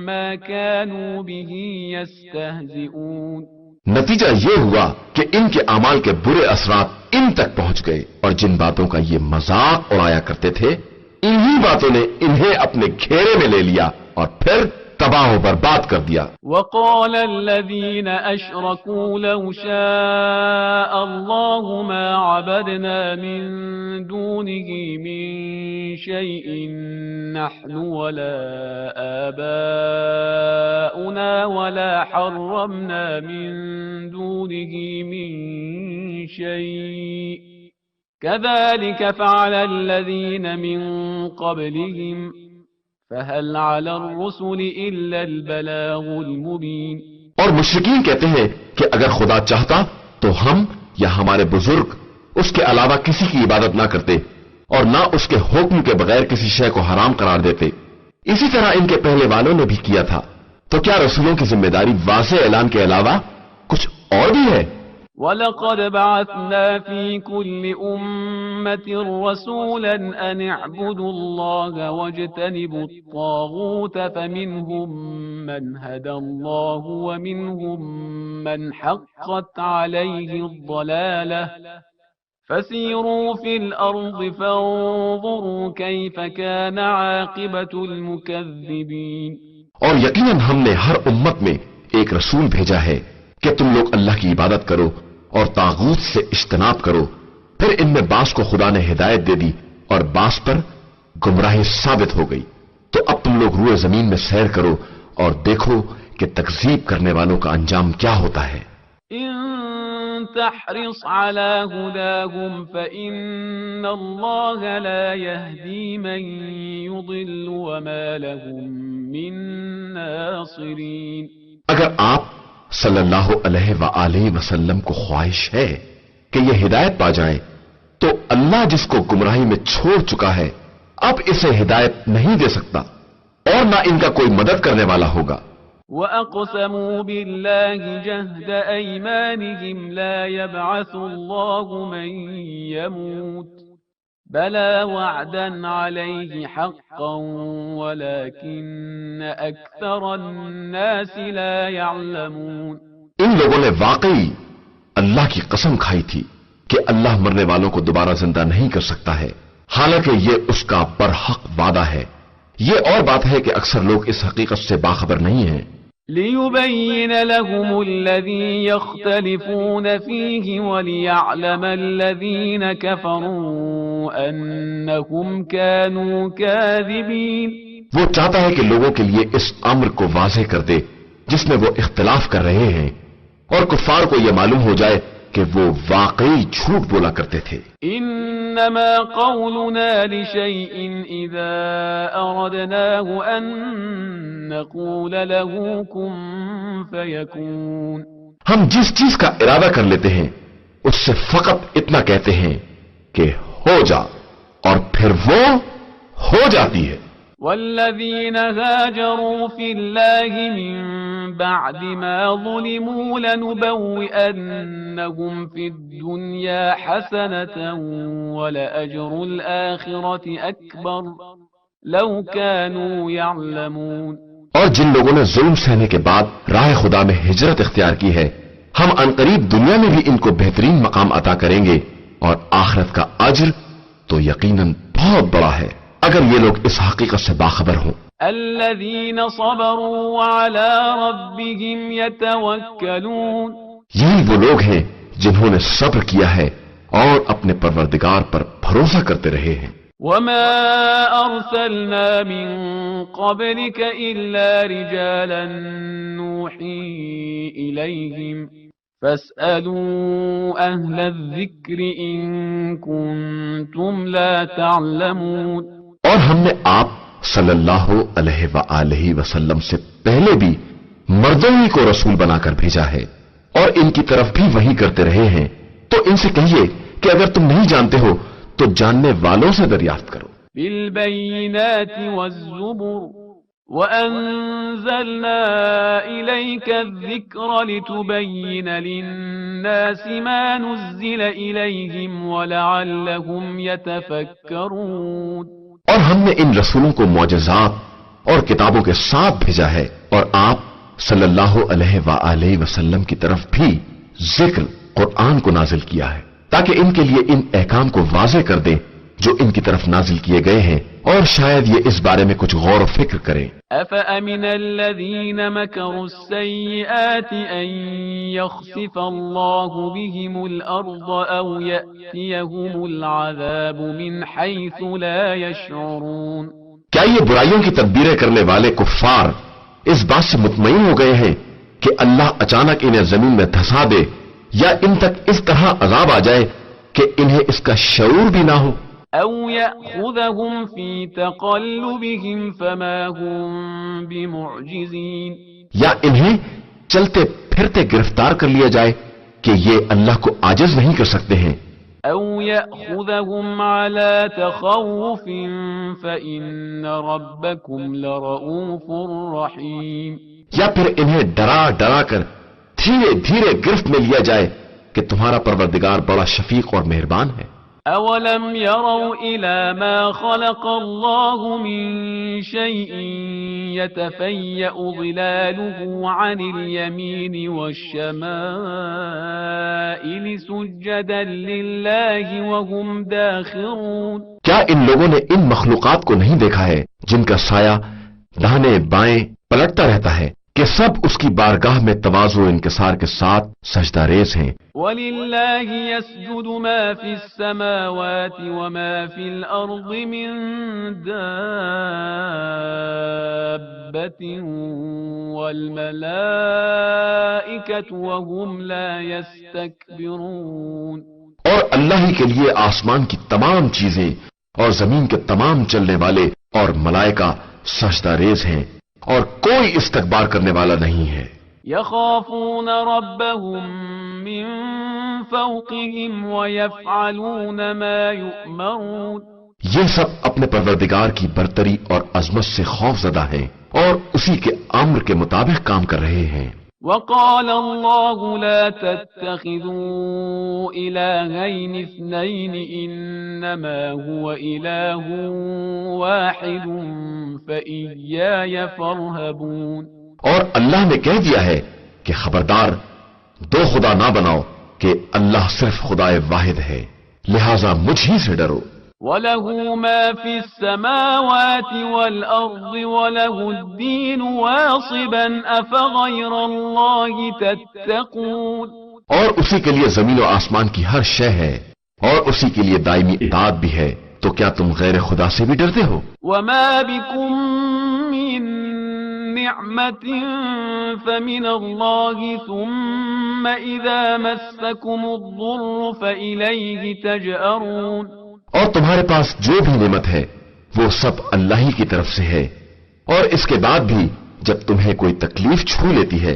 ما كانوا به يستهزئون۔ نتیجہ یہ ہوا کہ ان کے اعمال کے برے اثرات ان تک پہنچ گئے، اور جن باتوں کا یہ مذاق اڑایا کرتے تھے انہی باتوں نے انہیں اپنے گھیرے میں لے لیا اور پھر تباہ و برباد کر دیا۔ وقال الذين أشركوا لو شاء الله ما عبدنا من دونه من شيء نحن ولا آباؤنا ولا حرمنا من دونه من شيء كذلك فعل الذين من قبلهم فهل على الرسل إلا البلاغ المبين۔ اور مشرکین کہتے ہیں کہ اگر خدا چاہتا تو ہم یا ہمارے بزرگ اس کے علاوہ کسی کی عبادت نہ کرتے اور نہ اس کے حکم کے بغیر کسی شے کو حرام قرار دیتے، اسی طرح ان کے پہلے والوں نے بھی کیا تھا۔ تو کیا رسولوں کی ذمہ داری واضح اعلان کے علاوہ کچھ اور بھی ہے؟ وَلَقَدْ بَعَثْنَا فِي كُلِّ أُمَّةٍ رَسُولًا أَنِ اعْبُدُوا اللَّهَ وَاجْتَنِبُوا الطَّاغُوتَ فَمِنْهُمْ مَنْ هَدَى اللَّهُ وَمِنْهُمْ مَنْ حَقَّتْ عَلَيْهِ الضَّلَالَةُ فَسِيرُوا فِي الْأَرْضِ فَانظُرُوا كَيْفَ كَانَ عَاقِبَةُ الْمُكَذِّبِينَ۔ اور یقیناً ہم نے ہر امت میں ایک رسول بھیجا ہے کہ تم لوگ اللہ کی عبادت کرو اور طاغوت سے اجتناب کرو، پھر ان میں بعض کو خدا نے ہدایت دے دی اور بعض پر گمراہی ثابت ہو گئی۔ تو اب تم لوگ روئے زمین میں سیر کرو اور دیکھو کہ تکذیب کرنے والوں کا انجام کیا ہوتا ہے۔ إن تحرص على هداهم فإن الله لا يهدي من يضل وما لهم من ناصرين۔ اگر آپ صلی اللہ علیہ وآلہ وسلم کو خواہش ہے کہ یہ ہدایت پا جائیں تو اللہ جس کو گمراہی میں چھوڑ چکا ہے اب اسے ہدایت نہیں دے سکتا اور نہ ان کا کوئی مدد کرنے والا ہوگا۔ وَأَقْسَمُوا بِاللَّهِ جَهْدَ أَيْمَانِهِمْ لَا يَبْعَثُ اللَّهُ مَن يَمُوتُ بَلَى وَعْدًا عَلَيْهِ حَقًّا وَلَكِنَّ أَكْثَرَ النَّاسِ لَا يَعْلَمُونَ۔ ان لوگوں نے واقعی اللہ کی قسم کھائی تھی کہ اللہ مرنے والوں کو دوبارہ زندہ نہیں کر سکتا ہے، حالانکہ یہ اس کا برحق وعدہ ہے۔ یہ اور بات ہے کہ اکثر لوگ اس حقیقت سے باخبر نہیں ہیں۔ لِيُبَيِّنَ لَهُمُ الَّذِي يَخْتَلِفُونَ فِيهِ وَلِيَعْلَمَ الَّذِينَ كَفَرُوا أَنَّهُمْ كَانُوا كَاذِبِينَ۔ وہ چاہتا ہے کہ لوگوں کے لیے اس امر کو واضح کر دے جس میں وہ اختلاف کر رہے ہیں، اور کفار کو یہ معلوم ہو جائے کہ وہ واقعی جھوٹ بولا کرتے تھے۔ إنما قولنا لشيء إذا أردناه أن نقول له كن فيكون۔ ہم جس چیز کا ارادہ کر لیتے ہیں اس سے فقط اتنا کہتے ہیں کہ ہو جا، اور پھر وہ ہو جاتی ہے۔ والذين هاجروا في الله من بعد ما ظلموا لنبوئنهم في الدنيا حسنة ولأجر الآخرة أكبر لو كانوا يعلمون۔ اور جن لوگوں نے ظلم سہنے کے بعد راہ خدا میں ہجرت اختیار کی ہے ہم عنقریب دنیا میں بھی ان کو بہترین مقام عطا کریں گے، اور آخرت کا اجر تو یقیناً بہت بڑا ہے اگر یہ لوگ اس حقیقت سے باخبر ہوں۔ الذين صبروا وعلى ربهم يتوكلون۔ یہی وہ لوگ ہیں جنہوں نے صبر کیا ہے اور اپنے پروردگار پر بھروسہ کرتے رہے ہیں. وما أرسلنا من قبلك إلا رجالا نوحي إليهم فاسألوا أهل الذكر إن كنتم لا تعلمون. اور ہم نے آپ صلی اللہ علیہ وآلہ وسلم سے پہلے بھی مردوں ہی کو رسول بنا کر بھیجا ہے اور ان کی طرف بھی وحی کرتے رہے ہیں. تو ان سے کہیے کہ اگر تم نہیں جانتے ہو تو جاننے والوں سے دریافت کرو. بالبينات والزبر وأنزلنا إليك الذكر لتبين للناس ما نزل إليهم ولعلهم يتفكرون. اور ہم نے ان رسولوں کو معجزات اور کتابوں کے ساتھ بھیجا ہے اور آپ صلی اللہ علیہ وآلہ وسلم کی طرف بھی ذکر قرآن کو نازل کیا ہے تاکہ ان کے لیے ان احکام کو واضح کر دیں جو ان کی طرف نازل کیے گئے ہیں اور شاید یہ اس بارے میں کچھ غور و فکر کریں. أفأمن الذين مكروا السيئات أن يخسف الله بهم الأرض أو يأتيهم العذاب من حيث لا يشعرون. کیا یہ برائیوں کی تدبیریں کرنے والے کفار اس بات سے مطمئن ہو گئے ہیں کہ اللہ اچانک انہیں زمین میں دھسا دے یا ان تک اس طرح عذاب آ جائے کہ انہیں اس کا شعور بھی نہ ہو؟ أو يأخذهم في تقلبهم فما هم بمعجزين. یا انہیں چلتے پھرتے گرفتار کر لیا جائے کہ یہ اللہ کو عاجز نہیں کر سکتے ہیں. أو يأخذهم على تخوف فإن ربكم لرؤوف رحيم. یا پھر انہیں ڈرا ڈرا کر دھیرے دھیرے گرفت میں لیا جائے کہ تمہارا پروردگار بڑا شفیق اور مہربان ہے. أولم يروا إلى ما خلق الله من شيء يتفيأ ظلاله عن اليمين والشمائل سجدا لله وهم داخرون. کیا ان لوگوں نے ان مخلوقات کو نہیں دیکھا ہے جن کا سایہ داہنے بائیں پلٹتا رہتا ہے کہ سب اس کی بارگاہ میں تواضع و انکسار کے ساتھ سجدہ ریز ہیں. وَلِلَّهِ يَسْجُدُ مَا فِي السَّمَاوَاتِ وَمَا فِي الْأَرْضِ مِن دَابَّةٍ وَالْمَلَائِكَةُ وَهُمْ لَا يَسْتَكْبِرُونَ. اور اللہ ہی کے لیے آسمان کی تمام چیزیں اور زمین کے تمام چلنے والے اور ملائکہ سجدہ ریز ہیں اور کوئی استکبار کرنے والا نہیں ہے. يخافون ربهم من فوقهم ويفعلون ما يؤمرون. یہ سب اپنے پروردگار کی برتری اور عظمت سے خوف زدہ ہیں اور اسی کے امر کے مطابق کام کر رہے ہیں. وقال الله لا تتخذوا إلهين اثنين إنما هو إله واحد فإياي فارهبون. اور اللہ نے کہہ دیا ہے کہ خبردار دو خدا نہ بناؤ کہ اللہ صرف خدا واحد ہے لہذا مجھ ہی سے ڈرو. وَلَهُ مَا فِي السَّمَاوَاتِ وَالْأَرْضِ وَلَهُ الدِّينُ وَاصِبًا أَفَغَيْرَ اللَّهِ تَتَّقُونَ. اور اسی کے لیے زمین و آسمان کی ہر شے ہے اور اسی کے لیے دائمی اطاعت بھی ہے تو کیا تم غیر خدا سے بھی ڈرتے ہو؟ وَمَا بِكُم مِّن نِّعْمَةٍ فَمِنَ اللَّهِ ثُمَّ إِذَا مَسَّكُمُ الضُّرُّ فَإِلَيْهِ تَجْأَرُونَ. اور تمہارے پاس جو بھی نعمت ہے وہ سب اللہ ہی کی طرف سے ہے اور اس کے بعد بھی جب تمہیں کوئی تکلیف چھو لیتی ہے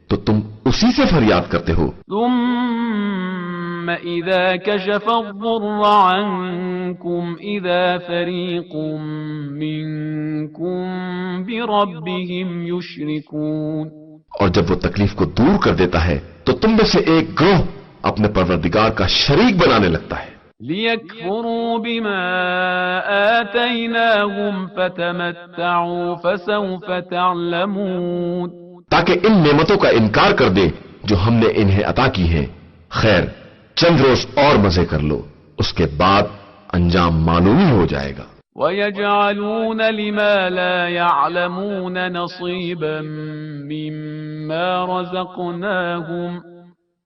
تو تم اسی سے فریاد کرتے ہو. ثم إذا كشف الضر عنكم إذا فريق منكم بربهم يشركون. اور جب وہ تکلیف کو دور کر دیتا ہے تو تم میں سے ایک گروہ اپنے پروردگار کا شریک بنانے لگتا ہے. لِيَكْفُرُوا بِمَا آتَيْنَاهُمْ فَتَمَتَّعُوا فَسَوْفَ تَعْلَمُونَ. تاکہ ان نعمتوں کا انکار کر دیں جو ہم نے انہیں عطا کی ہیں. خیر چند روز اور مزے کر لو اس کے بعد انجام معلوم ہی ہو جائے گا. وَيَجْعَلُونَ لِمَا لَا يَعْلَمُونَ نَصِيبًا مِّمَّا رَزَقْنَاهُمْ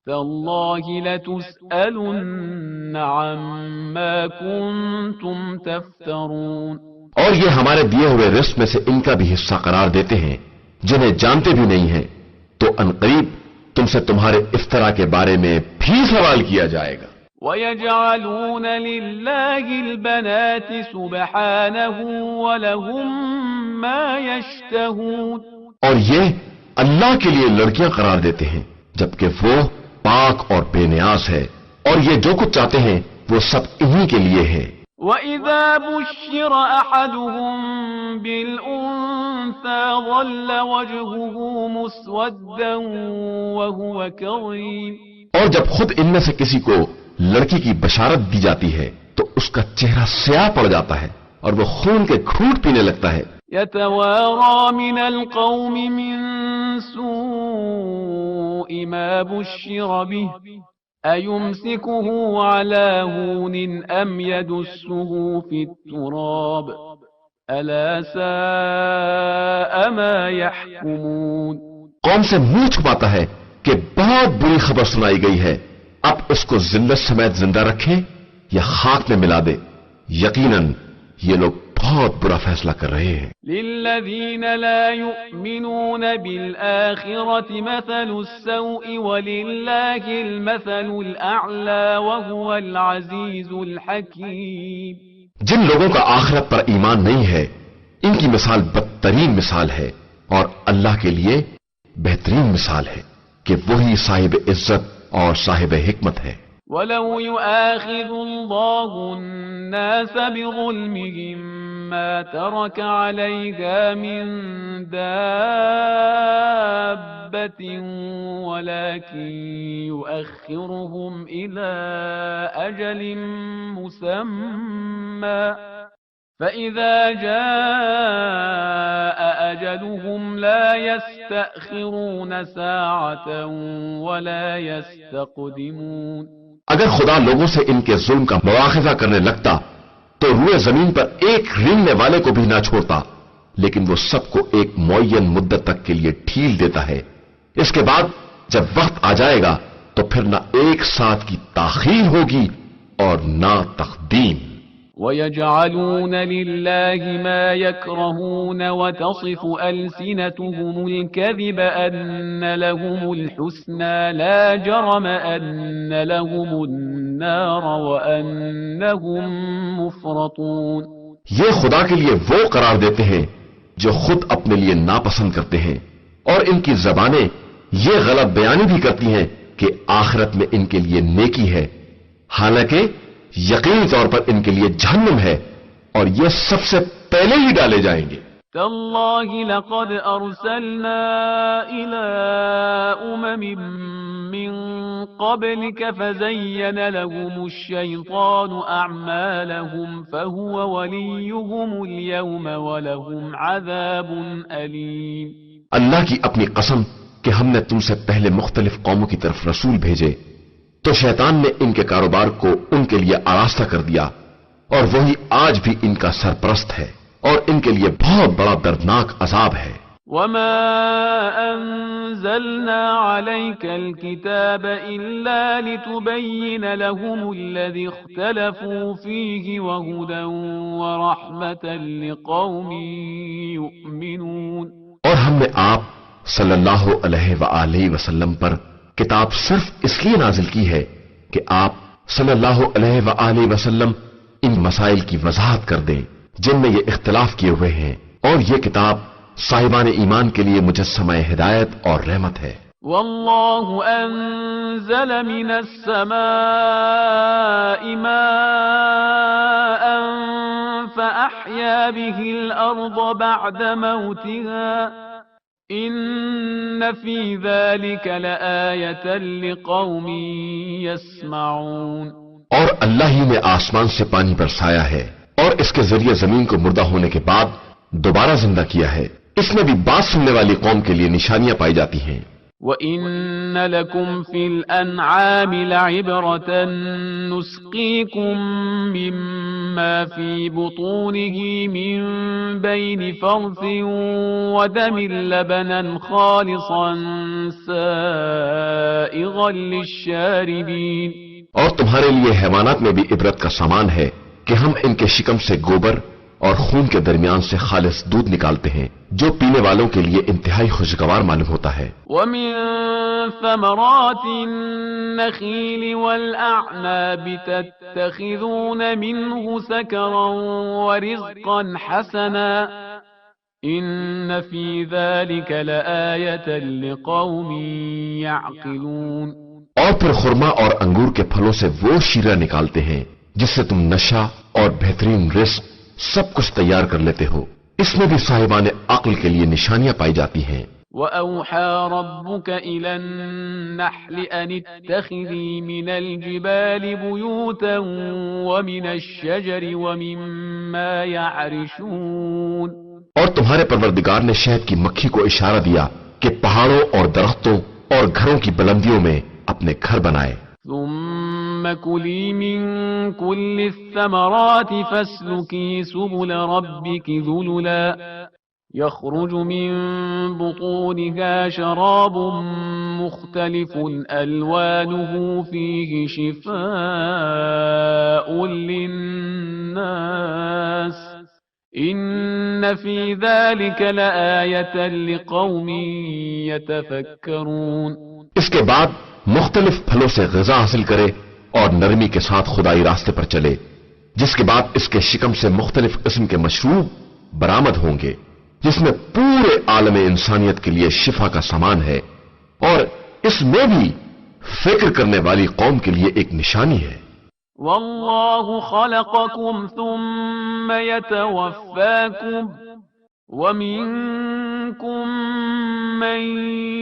تالله لتسألن عما كنتم تفترون. اور یہ ہمارے دیے ہوئے رزق میں سے ان کا بھی حصہ قرار دیتے ہیں جنہیں جانتے بھی نہیں ہیں، تو عنقریب تم سے تمہارے افطرا کے بارے میں بھی سوال کیا جائے گا. وَيَجْعَلُونَ لِلَّهِ الْبَنَاتِ سُبْحَانَهُ وَلَهُم مَّا يَشْتَهُونَ. اور یہ اللہ کے لیے لڑکیاں قرار دیتے ہیں جبکہ وہ پاک اور بے نیاز ہے، اور یہ جو کچھ چاہتے ہیں وہ سب انہی کے لیے ہے. وَإِذَا بُشِّرَ أَحَدُهُم بِالْأُنثَىٰ ظَلَّ وَجْهُهُ مُسْوَدًّا وَهُوَ كَظِيمٌ. اور جب خود ان میں سے کسی کو لڑکی کی بشارت دی جاتی ہے تو اس کا چہرہ سیاہ پڑ جاتا ہے اور وہ خون کے گھونٹ پینے لگتا ہے. يَتَوَارَىٰ مِنَ الْقَوْمِ مِن سُوءِ مَا بُشِّرَ بِهِ أَيُمْسِكُهُ عَلَىٰ هُونٍ أَمْ يَدُسُّهُ فِي التُّرَابِ أَلَا سَاءَ مَا يَحْكُمُونَ. قوم سے منہ چھپاتا ہے کہ بہت بری خبر سنائی گئی ہے، اب اس کو ذلت سمیت زندہ رکھے یا خاک میں ملا دے. یقیناً یہ لوگ بہت برا فیصلہ کر رہے ہیں. لِلَّذِينَ لَا يُؤْمِنُونَ بِالْآخِرَةِ مَثَلُ السَّوْءِ وَلِلَّهِ الْمَثَلُ الْأَعْلَى وَهُوَ الْعَزِيزُ الْحَكِيمُ. جن لوگوں کا آخرت پر ایمان نہیں ہے ان کی مثال بدترین مثال ہے، اور اللہ کے لیے بہترین مثال ہے کہ وہی صاحب عزت اور صاحب حکمت ہے. وَلَوْ يُؤَاخِذُ اللَّهُ النَّاسَ بِظُلْمِهِم مَّا تَرَكَ عَلَيْهَا مِن دَابَّةٍ وَلَٰكِن يُؤَخِّرُهُمْ إِلَىٰ أَجَلٍ مُّسَمًّى فَإِذَا جَاءَ أَجَلُهُمْ لَا يَسْتَأْخِرُونَ سَاعَةً وَلَا يَسْتَقْدِمُونَ. اگر خدا لوگوں سے ان کے ظلم کا مواخذہ کرنے لگتا تو روئے زمین پر ایک رینگنے والے کو بھی نہ چھوڑتا، لیکن وہ سب کو ایک معین مدت تک کے لیے ڈھیل دیتا ہے. اس کے بعد جب وقت آ جائے گا تو پھر نہ ایک ساتھ کی تاخیر ہوگی اور نہ تقدیم. وَيَجْعَلُونَ لِلَّهِ مَا يَكْرَهُونَ وَتَصِفُ أَلْسِنَتُهُمُ الْكَذِبَ أَنَّ لَهُمُ الْحُسْنَىٰ لَا جَرَمَ أَنَّ لَهُمُ النَّارَ وَأَنَّهُمْ مُفْرَطُونَ. یہ خدا کے لیے وہ قرار دیتے ہیں جو خود اپنے لیے ناپسند کرتے ہیں، اور ان کی زبانیں یہ غلط بیانی بھی کرتی ہیں کہ آخرت میں ان کے لیے نیکی ہے، حالانکہ یقینی طور پر ان کے لیے جہنم ہے اور یہ سب سے پہلے ہی ڈالے جائیں گے. تالله لقد أرسلنا إلى أمم من قبلك فزين لهم الشيطان أعمالهم فهو وليهم اليوم ولهم عذاب أليم. اللہ کی اپنی قسم کہ ہم نے تم سے پہلے مختلف قوموں کی طرف رسول بھیجے تو شیطان نے ان کے کاروبار کو ان کے لیے آراستہ کر دیا، اور وہی آج بھی ان کا سرپرست ہے، اور ان کے لیے بہت بڑا دردناک عذاب ہے. وما أنزلنا عليك الكتاب إلا لتبين لهم الذي اختلفوا فيه وهدى ورحمة لقوم يؤمنون. اور ہم نے آپ صلی اللہ علیہ وآلہ وسلم پر کتاب صرف اس لیے نازل کی ہے کہ آپ صلی اللہ علیہ وآلہ وسلم ان مسائل کی وضاحت کر دیں جن میں یہ اختلاف کیے ہوئے ہیں، اور یہ کتاب صاحبان ایمان کے لیے مجسمہ ہدایت اور رحمت ہے. والله أنزل من السماء ماء فأحيا به الأرض بعد موتها إن في ذلك لآية لقوم يسمعون. اور اللہ ہی نے آسمان سے پانی برسایا ہے اور اس کے ذریعے زمین کو مردہ ہونے کے بعد دوبارہ زندہ کیا ہے. اس میں بھی بات سننے والی قوم کے لیے نشانیاں پائی جاتی ہیں. وَإِنَّ لَكُمْ فِي الْأَنْعَامِ لَعِبْرَةً نُسْقِيكُم مِّمَّا فِي بُطُونِهِ مِن بَيْنِ فَرْثٍ وَدَمٍ لَبَنًا خَالِصًا سَائِغًا لِّلشَّارِبِينَ۔ اور تمہارے لیے حیوانات میں بھی عبرت کا سامان ہے کہ ہم ان کے شکم سے گوبر اور خون کے درمیان سے خالص دودھ نکالتے ہیں جو پینے والوں کے لیے انتہائی خوشگوار معلوم ہوتا ہے۔ وَمِن ثَمَرَاتِ النَّخِيلِ وَالْأَعْنَابِ تَتَّخِذُونَ مِنْهُ سَكَرًا وَرِزْقًا حَسَنًا إِنَّ فِي ذَلِكَ لَآيَةً لِقَوْمٍ يَعْقِلُونَ۔ اور پھر خرما اور انگور کے پھلوں سے وہ شیرہ نکالتے ہیں جس سے تم نشہ اور بہترین رزق سب کچھ تیار کر لیتے ہو، اس میں بھی صاحبان عقل کے لیے نشانیاں پائی جاتی ہیں۔ وَأَوْحَى رَبُّكَ إِلَى النَّحْلِ أَنِ اتَّخِذِي مِنَ الْجِبَالِ بُيُوتًا وَمِنَ الشَّجَرِ وَمِمَّا يَعْرِشُونَ۔ اور تمہارے پروردگار نے شہد کی مکھی کو اشارہ دیا کہ پہاڑوں اور درختوں اور گھروں کی بلندیوں میں اپنے گھر بنائے۔ ثم كلي من كل الثمرات فاسلكي سبل ربك ذللا يخرج من بطونها شراب مختلف ألوانه فيه شفاء للناس إن في ذلك لآية لقوم يتفكرون۔ اس کے بعد مختلف پھلوں سے غذا حاصل کرے اور نرمی کے ساتھ خدائی راستے پر چلے، جس کے بعد اس کے شکم سے مختلف قسم کے مشروب برآمد ہوں گے جس میں پورے عالم انسانیت کے لیے شفا کا سامان ہے، اور اس میں بھی فکر کرنے والی قوم کے لیے ایک نشانی ہے۔ واللہ خلقکم ثم یتوفاکم ومنكم من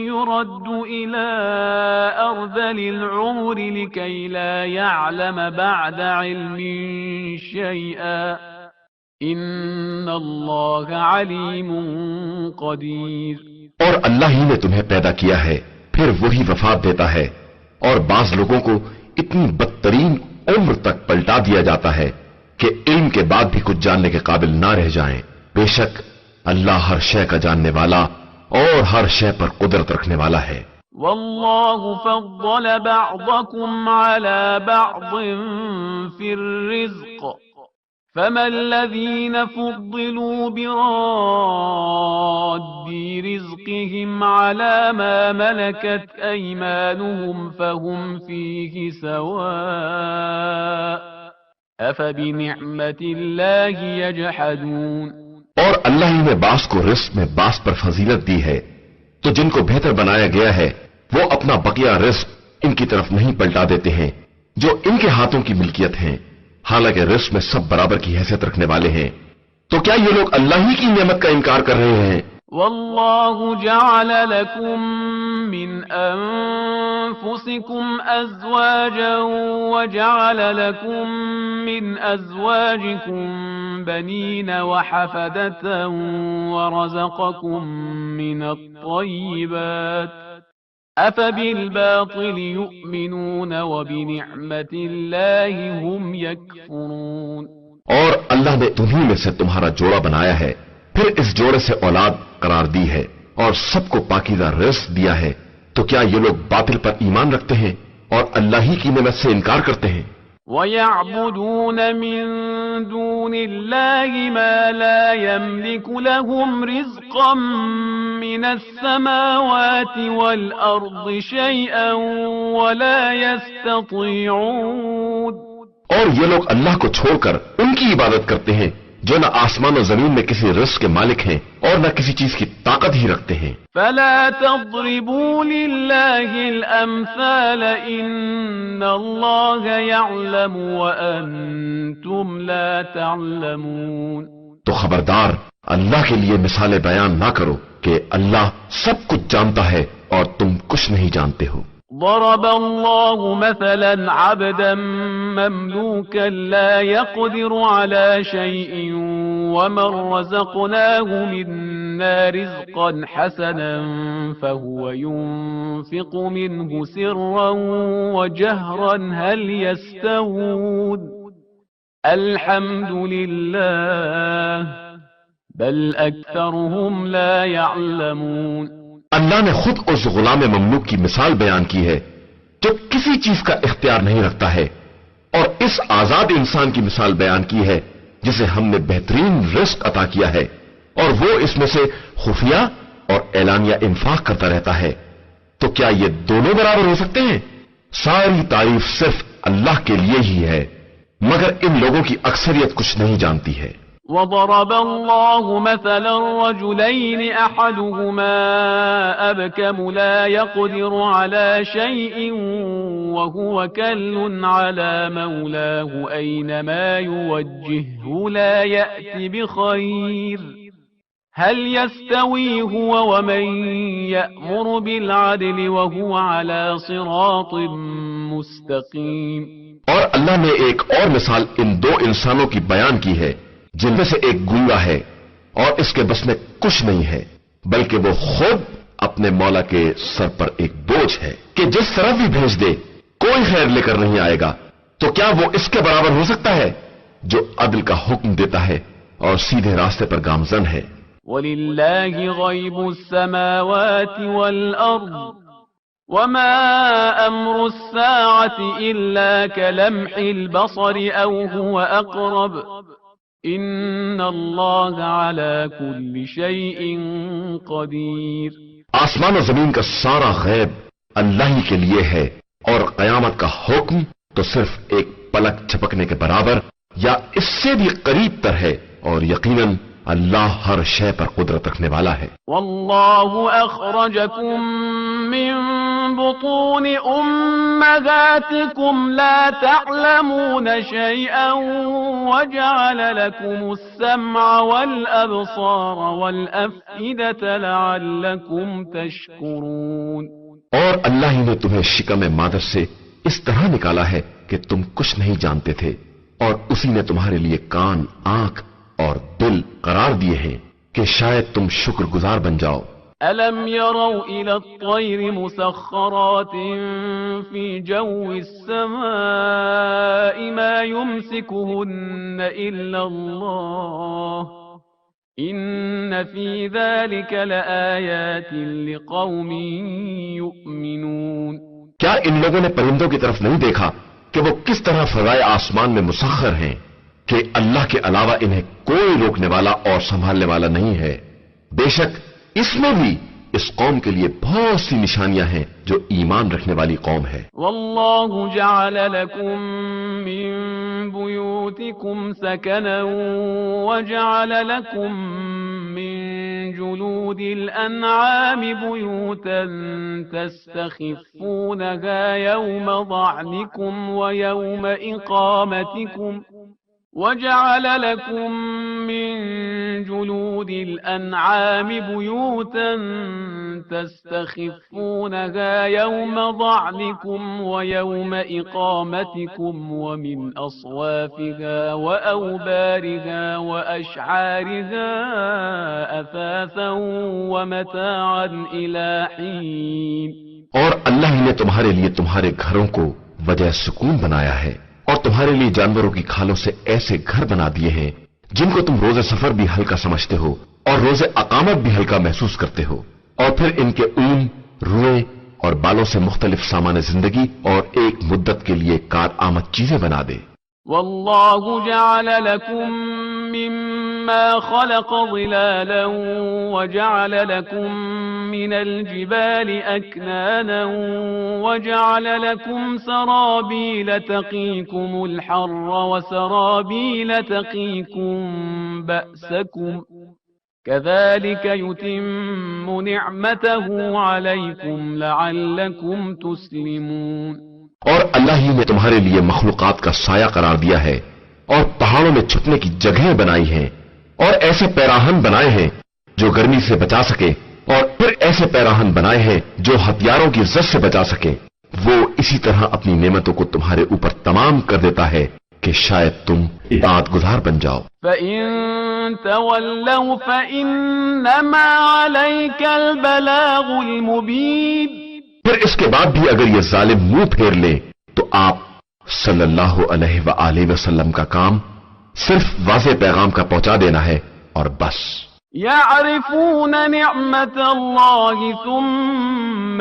يرد إلى أرذل العمر لكي لا يعلم بعد علم شيئا إن الله عليم قدير۔ اور اللہ ہی نے تمہیں پیدا کیا ہے، پھر وہی وفات دیتا ہے، اور بعض لوگوں کو اتنی بدترین عمر تک پلٹا دیا جاتا ہے کہ علم کے بعد بھی کچھ جاننے کے قابل نہ رہ جائیں۔ بے شک اللہ ہر شے کا جاننے والا اور ہر شے پر قدرت رکھنے والا ہے۔ واللہ فضل بعضکم علی بعض فی الرزق فما الذین فضلوا براد رزقهم علی ما ملکت ایمانهم فهم فیہ سواء افبنعمت اللہ یجحدون۔ اور اللہ ہی نے بعض کو رزق میں بعض پر فضیلت دی ہے، تو جن کو بہتر بنایا گیا ہے وہ اپنا بقیہ رزق ان کی طرف نہیں پلٹا دیتے ہیں جو ان کے ہاتھوں کی ملکیت ہیں، حالانکہ رزق میں سب برابر کی حیثیت رکھنے والے ہیں۔ تو کیا یہ لوگ اللہ ہی کی نعمت کا انکار کر رہے ہیں؟ واللہ جعل لکم من انفسکم ازواجا وجعل لکم من ازواجکم بنین وحفدة ورزقکم من الطیبات افبالباطل یؤمنون وبنعمت اللہ هم یکفرون۔ اور اللہ نے تمہیں میں سے تمہارا جوڑا بنایا ہے، پھر اس جوڑے سے اولاد قرار دی ہے اور سب کو پاکیزہ رزق دیا ہے، تو کیا یہ لوگ باطل پر ایمان رکھتے ہیں اور اللہ ہی کی نعمت سے انکار کرتے ہیں؟ وَيَعْبُدُونَ مِن دُونِ اللَّهِ مَا لَا يَمْلِكُ لَهُمْ رِزْقًا مِّنَ السَّمَاوَاتِ وَالْأَرْضِ شَيْئًا وَلَا يَسْتَطِيعُونَ۔ اور یہ لوگ اللہ کو چھوڑ کر ان کی عبادت کرتے ہیں جو نہ آسمان و زمین میں کسی رزق کے مالک ہیں اور نہ کسی چیز کی طاقت ہی رکھتے ہیں۔ فَلَا تَضْرِبُوا لِلَّهِ الْأَمْثَالَ إِنَّ اللَّهَ يَعْلَمُ وَأَنْتُمْ لَا تَعْلَمُونَ۔ تو خبردار اللہ کے لیے مثالیں بیان نہ کرو کہ اللہ سب کچھ جانتا ہے اور تم کچھ نہیں جانتے ہو۔ ضرب الله مثلا عبدا مملوكا لا يقدر على شيء ومن رزقناه منا لدنا رزقا حسنا فهو ينفق منه سرا وجهرا هل يستوون الحمد لله بل أكثرهم لا يعلمون. اللہ نے خود اس غلام مملوک کی مثال بیان کی ہے جو کسی چیز کا اختیار نہیں رکھتا ہے، اور اس آزاد انسان کی مثال بیان کی ہے جسے ہم نے بہترین رزق عطا کیا ہے اور وہ اس میں سے خفیہ اور اعلانیہ انفاق کرتا رہتا ہے. تو کیا یہ دونوں برابر ہو سکتے ہیں؟ ساری تعریف صرف اللہ کے لیے ہی ہے، مگر ان لوگوں کی اکثریت کچھ نہیں جانتی ہے. وضرب الله مثلا رجلين أحدهما أبكم لا يقدر على شيء وهو كل على مولاه أينما يوجهه لا يأتي بخير هل يستوي هو ومن يأمر بالعدل وهو على صراط مستقيم. اور اللہ نے ایک اور مثال ان دو انسانوں کی بیان کی ہے جن میں سے ایک گنگا ہے اور اس کے بس میں کچھ نہیں ہے، بلکہ وہ خود اپنے مولا کے سر پر ایک بوجھ ہے کہ جس طرف بھی بھیج دے کوئی خیر لے کر نہیں آئے گا. تو کیا وہ اس کے برابر ہو سکتا ہے جو عدل کا حکم دیتا ہے اور سیدھے راستے پر گامزن ہے؟ وَلِلَّهِ غَيْبُ السَّمَاوَاتِ وَالْأَرْضِ وَمَا أَمْرُ السَّاعَةِ إِلَّا كَلَمْحِ الْبَصَرِ أَوْ هُوَ أَقْرَبُ ان اللہ علی کل شیء قدیر. آسمان و زمین کا سارا غیب اللہ ہی کے لیے ہے اور قیامت کا حکم تو صرف ایک پلک جھپکنے کے برابر یا اس سے بھی قریب تر ہے، اور یقیناً اللہ ہر شے پر قدرت رکھنے والا ہے. واللہ اخرجکم من بطون امہاتکم لا تعلمون شیئا وجعل لکم السمع والابصار والافئدة لعلکم تشکرون. اور اللہ ہی نے تمہیں شکم مادر سے اس طرح نکالا ہے کہ تم کچھ نہیں جانتے تھے، اور اسی نے تمہارے لیے کان، آنکھ اور دل قرار دیے ہیں کہ شاید تم شکر گزار بن جاؤ. أَلَمْ يَرَوْا إِلَى الطَّيْرِ مُسَخَّرَاتٍ فِي جَوِّ السَّمَاءِ مَا يُمْسِكُهُنَّ إِلَّا اللَّهُ إِنَّ فِي ذَلِكَ لَآيَاتٍ لِقَوْمٍ يُؤْمِنُونَ. کیا ان لوگوں نے پرندوں کی طرف نہیں دیکھا کہ وہ کس طرح فضائے آسمان میں مسخر ہیں کہ اللہ کے علاوہ انہیں کوئی روکنے والا اور سنبھالنے والا نہیں ہے؟ بے شک اس میں بھی اس قوم کے لیے بہت سی نشانیاں ہیں جو ایمان رکھنے والی قوم ہے. واللہ جعل لکم من بیوتکم سکنا وجعل لکم من جلود الانعام بیوتا تستخفونها یوم ضعنکم ویوم اقامتکم وَجَعَلَ لَكُم مِّن جُلُودِ الْأَنْعَامِ بُيُوتًا تَسْتَخِفُّونَهَا يَوْمَ ضَعْنِكُمْ وَيَوْمَ إِقَامَتِكُمْ وَمِنْ أَصْوَافِهَا وَأَوْبَارِهَا وَأَشْعَارِهَا أَثَاثًا وَمَتَاعًا إِلَى حِينٍ. اور اللہ ہی نے تمہارے لیے تمہارے گھروں کو وجہ سکون بنایا ہے اور تمہارے لیے جانوروں کی کھالوں سے ایسے گھر بنا دیے ہیں جن کو تم روز سفر بھی ہلکا سمجھتے ہو اور روز اقامت بھی ہلکا محسوس کرتے ہو، اور پھر ان کے اون، روئیں اور بالوں سے مختلف سامان زندگی اور ایک مدت کے لیے کارآمد چیزیں بنا دے. واللہ جعل لکم مما خلق ظلالا وجعل لکم من الجبال أكنانا وجعل لكم سرابيل تقيكم الحر وسرابيل تقيكم بأسكم كذلك يتم نعمته عليكم لعلكم تسلمون. اور اللہ ہی نے تمہارے لیے مخلوقات کا سایہ قرار دیا ہے اور پہاڑوں میں چھپنے کی جگہیں بنائی ہیں اور ایسے پیراہن بنائے ہیں جو گرمی سے بچا سکے، اور پھر ایسے پیراہن بنائے ہیں جو ہتھیاروں کی زد سے بچا سکے. وہ اسی طرح اپنی نعمتوں کو تمہارے اوپر تمام کر دیتا ہے کہ شاید تم اطاعت گزار بن جاؤ. فَإِن تولوا فإنما عليك البلاغ المبين. پھر اس کے بعد بھی اگر یہ ظالم منہ پھیر لیں تو آپ صلی اللہ علیہ وآلہ وسلم کا کام صرف واضح پیغام کا پہنچا دینا ہے اور بس. يعرفون نعمة الله ثم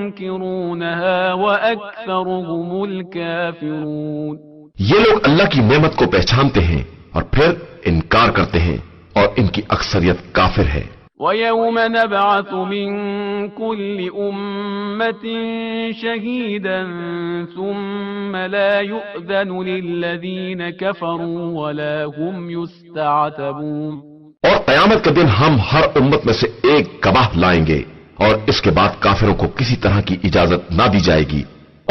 ينكرونها وأكثرهم الكافرون. یہ لوگ اللہ کی نعمت کو پہچانتے ہیں اور پھر انکار کرتے ہیں اور ان کی اکثریت کافر ہے. وَيَوْمَ نَبْعَثُ مِن كُلِّ أُمَّةٍ شَهِيدًا ثُمَّ لَا يُؤْذَنُ لِلَّذِينَ كَفَرُوا وَلَا هُمْ يُسْتَعْتَبُونَ. اور قیامت کے دن ہم ہر امت میں سے ایک گواہ لائیں گے اور اس کے بعد کافروں کو کسی طرح کی اجازت نہ دی جائے گی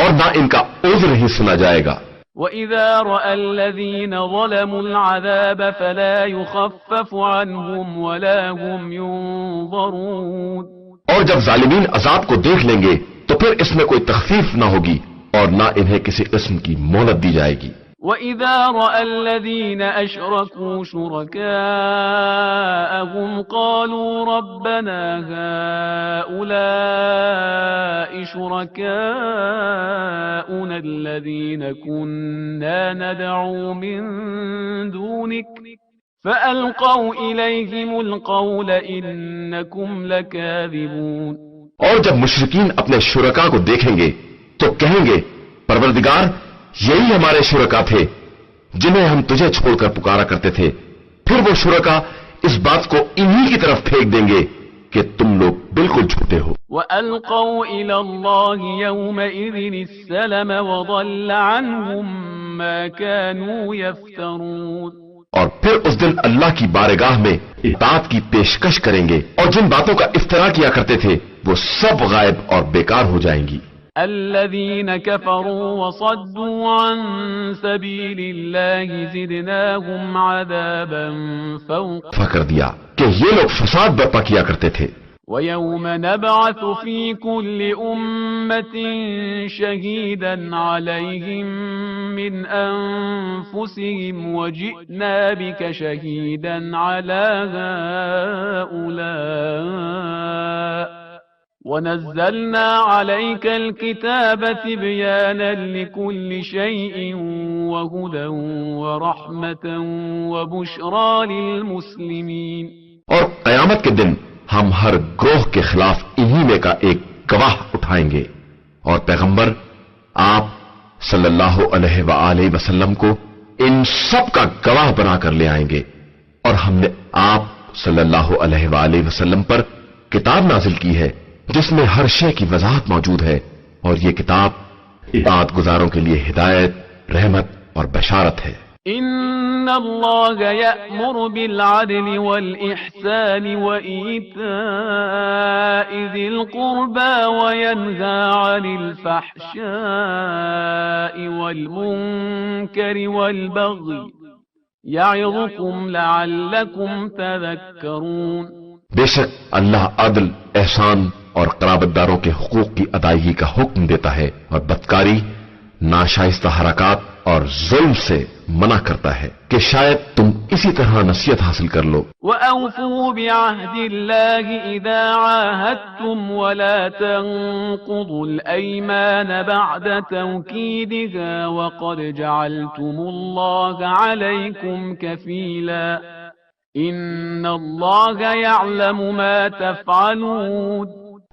اور نہ ان کا عذر ہی سنا جائے گا. وَإِذَا رَأَى الَّذِينَ ظَلَمُوا الْعَذَابَ فَلَا يُخَفَّفُ عَنْهُمْ وَلَا هُمْ يُنظَرُونَ. اور جب ظالمین عذاب کو دیکھ لیں گے تو پھر اس میں کوئی تخفیف نہ ہوگی اور نہ انہیں کسی قسم کی مہلت دی جائے گی. وَإِذَا رَأَى الَّذِينَ أَشْرَكُوا شُرَكَاءَهُمْ قَالُوا رَبَّنَا هَؤُلَاءِ شُرَكَاؤُنَا الَّذِينَ كُنَّا نَدْعُو مِن دُونِكَ فَأَلْقَوْا إِلَيْهِمُ الْقَوْلَ إِنَّكُمْ لَكَاذِبُونَ. اور جب مشرکین اپنے شرکا کو دیکھیں گے تو کہیں گے پروردگار یہی ہمارے شرکا تھے جنہیں ہم تجھے چھوڑ کر پکارا کرتے تھے. پھر وہ شرکا اس بات کو انہی کی طرف پھینک دیں گے کہ تم لوگ بالکل جھوٹے ہو. وَأَلْقَوْا إِلَى اللَّهِ يَوْمَئِذٍ السَّلَمَ وَضَلَّ عَنْهُمْ مَا كَانُوا يَفْتَرُونَ. اور پھر اس دن اللہ کی بارگاہ میں اطاعت کی پیشکش کریں گے اور جن باتوں کا افترا کیا کرتے تھے وہ سب غائب اور بیکار ہو جائیں گی. الذين كفروا وصدوا عن سبيل الله زدناهم عذابا فوق. فکر دیا کہ یہ لوگ فساد برپا کیا کرتے تھے. ويوم نبعث في كل أمة شهيدا عليهم من أنفسهم وجئنا بك شهيدا على هؤلاء ونزلنا عليك الكتاب تبيانا لكل شيء وهدى ورحمة وبشرى للمسلمين. اور قیامت کے دن ہم ہر گروہ کے خلاف انہی میں کا ایک گواہ اٹھائیں گے اور پیغمبر آپ صلی اللہ علیہ وآلہ وسلم کو ان سب کا گواہ بنا کر لے آئیں گے. اور ہم نے آپ صلی اللہ علیہ وآلہ وسلم پر کتاب نازل کی ہے جس میں ہر شے کی وضاحت موجود ہے اور یہ کتاب اطاعت گزاروں کے لیے ہدایت، رحمت اور بشارت ہے. ان اللہ یأمر بالعدل والإحسان وإیتاء ذی القربى وینہی عن الفحشاء والمنکر والبغی یعظکم لعلکم تذکرون. بے شک اللہ عدل، احسان اور قرابت داروں کے حقوق کی ادائیگی کا حکم دیتا ہے اور بدکاری، ناشائستہ حرکات اور ظلم سے منع کرتا ہے کہ شاید تم اسی طرح نصیحت حاصل کر لو. وَأَوْفُوا بِعَهْدِ اللَّهِ إِذَا عَاهَدتُّمْ وَلَا تَنقُضُوا الْأَيْمَانَ بَعْدَ تَوْكِيدِهَا وَقَدْ جَعَلْتُمُ اللَّهَ عَلَيْكُمْ كَفِيلًا إِنَّ اللَّهَ يَعْلَمُ مَا تَفْعَلُونَ.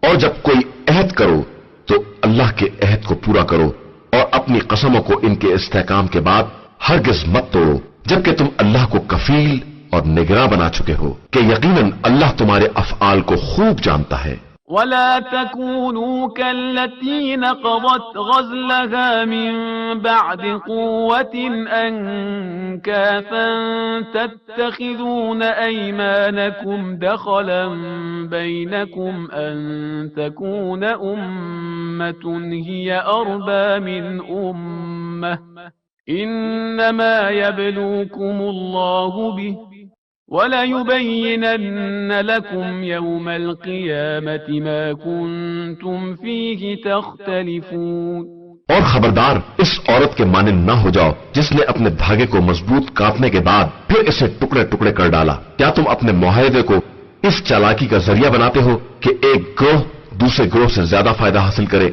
اور جب کوئی عہد کرو تو اللہ کے عہد کو پورا کرو اور اپنی قسموں کو ان کے استحکام کے بعد ہرگز مت توڑو جبکہ تم اللہ کو کفیل اور نگراں بنا چکے ہو کہ یقیناً اللہ تمہارے افعال کو خوب جانتا ہے. ولا تكونوا كالتي نقضت غزلها من بعد قوة أنكاثا تتخذون أيمانكم دخلا بينكم أن تكون أمة هي أربى من أمة إنما يبلوكم الله به وَلَيُبَيِّنَنَّ لَكُمْ يَوْمَ الْقِيَامَةِ مَا كُنْتُمْ فِيهِ تَخْتَلِفُونَ. اور خبردار اس عورت کے مانند نہ ہو جاؤ جس نے اپنے دھاگے کو مضبوط کاٹنے کے بعد پھر اسے ٹکڑے ٹکڑے کر ڈالا. کیا تم اپنے معاہدے کو اس چالاکی کا ذریعہ بناتے ہو کہ ایک گروہ دوسرے گروہ سے زیادہ فائدہ حاصل کرے؟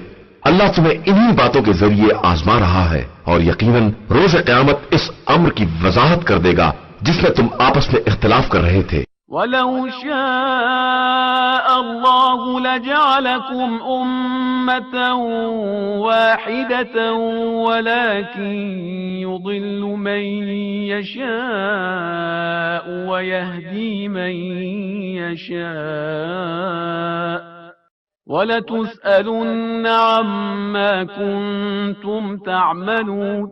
اللہ تمہیں انہی باتوں کے ذریعے آزما رہا ہے اور یقیناً روز قیامت اس امر کی وضاحت کر دے گا جس میں تم آپس میں اختلاف کر رہے تھے. وَلَوْ شَاءَ اللَّهُ لَجَعَلَكُمْ أُمَّةً وَاحِدَةً وَلَكِنْ يُضِلُّ مَنْ يَشَاءُ وَيَهْدِي مَنْ يَشَاءُ وَلَتُسْأَلُنَّ عَمَّا كُنْتُمْ تَعْمَلُونَ.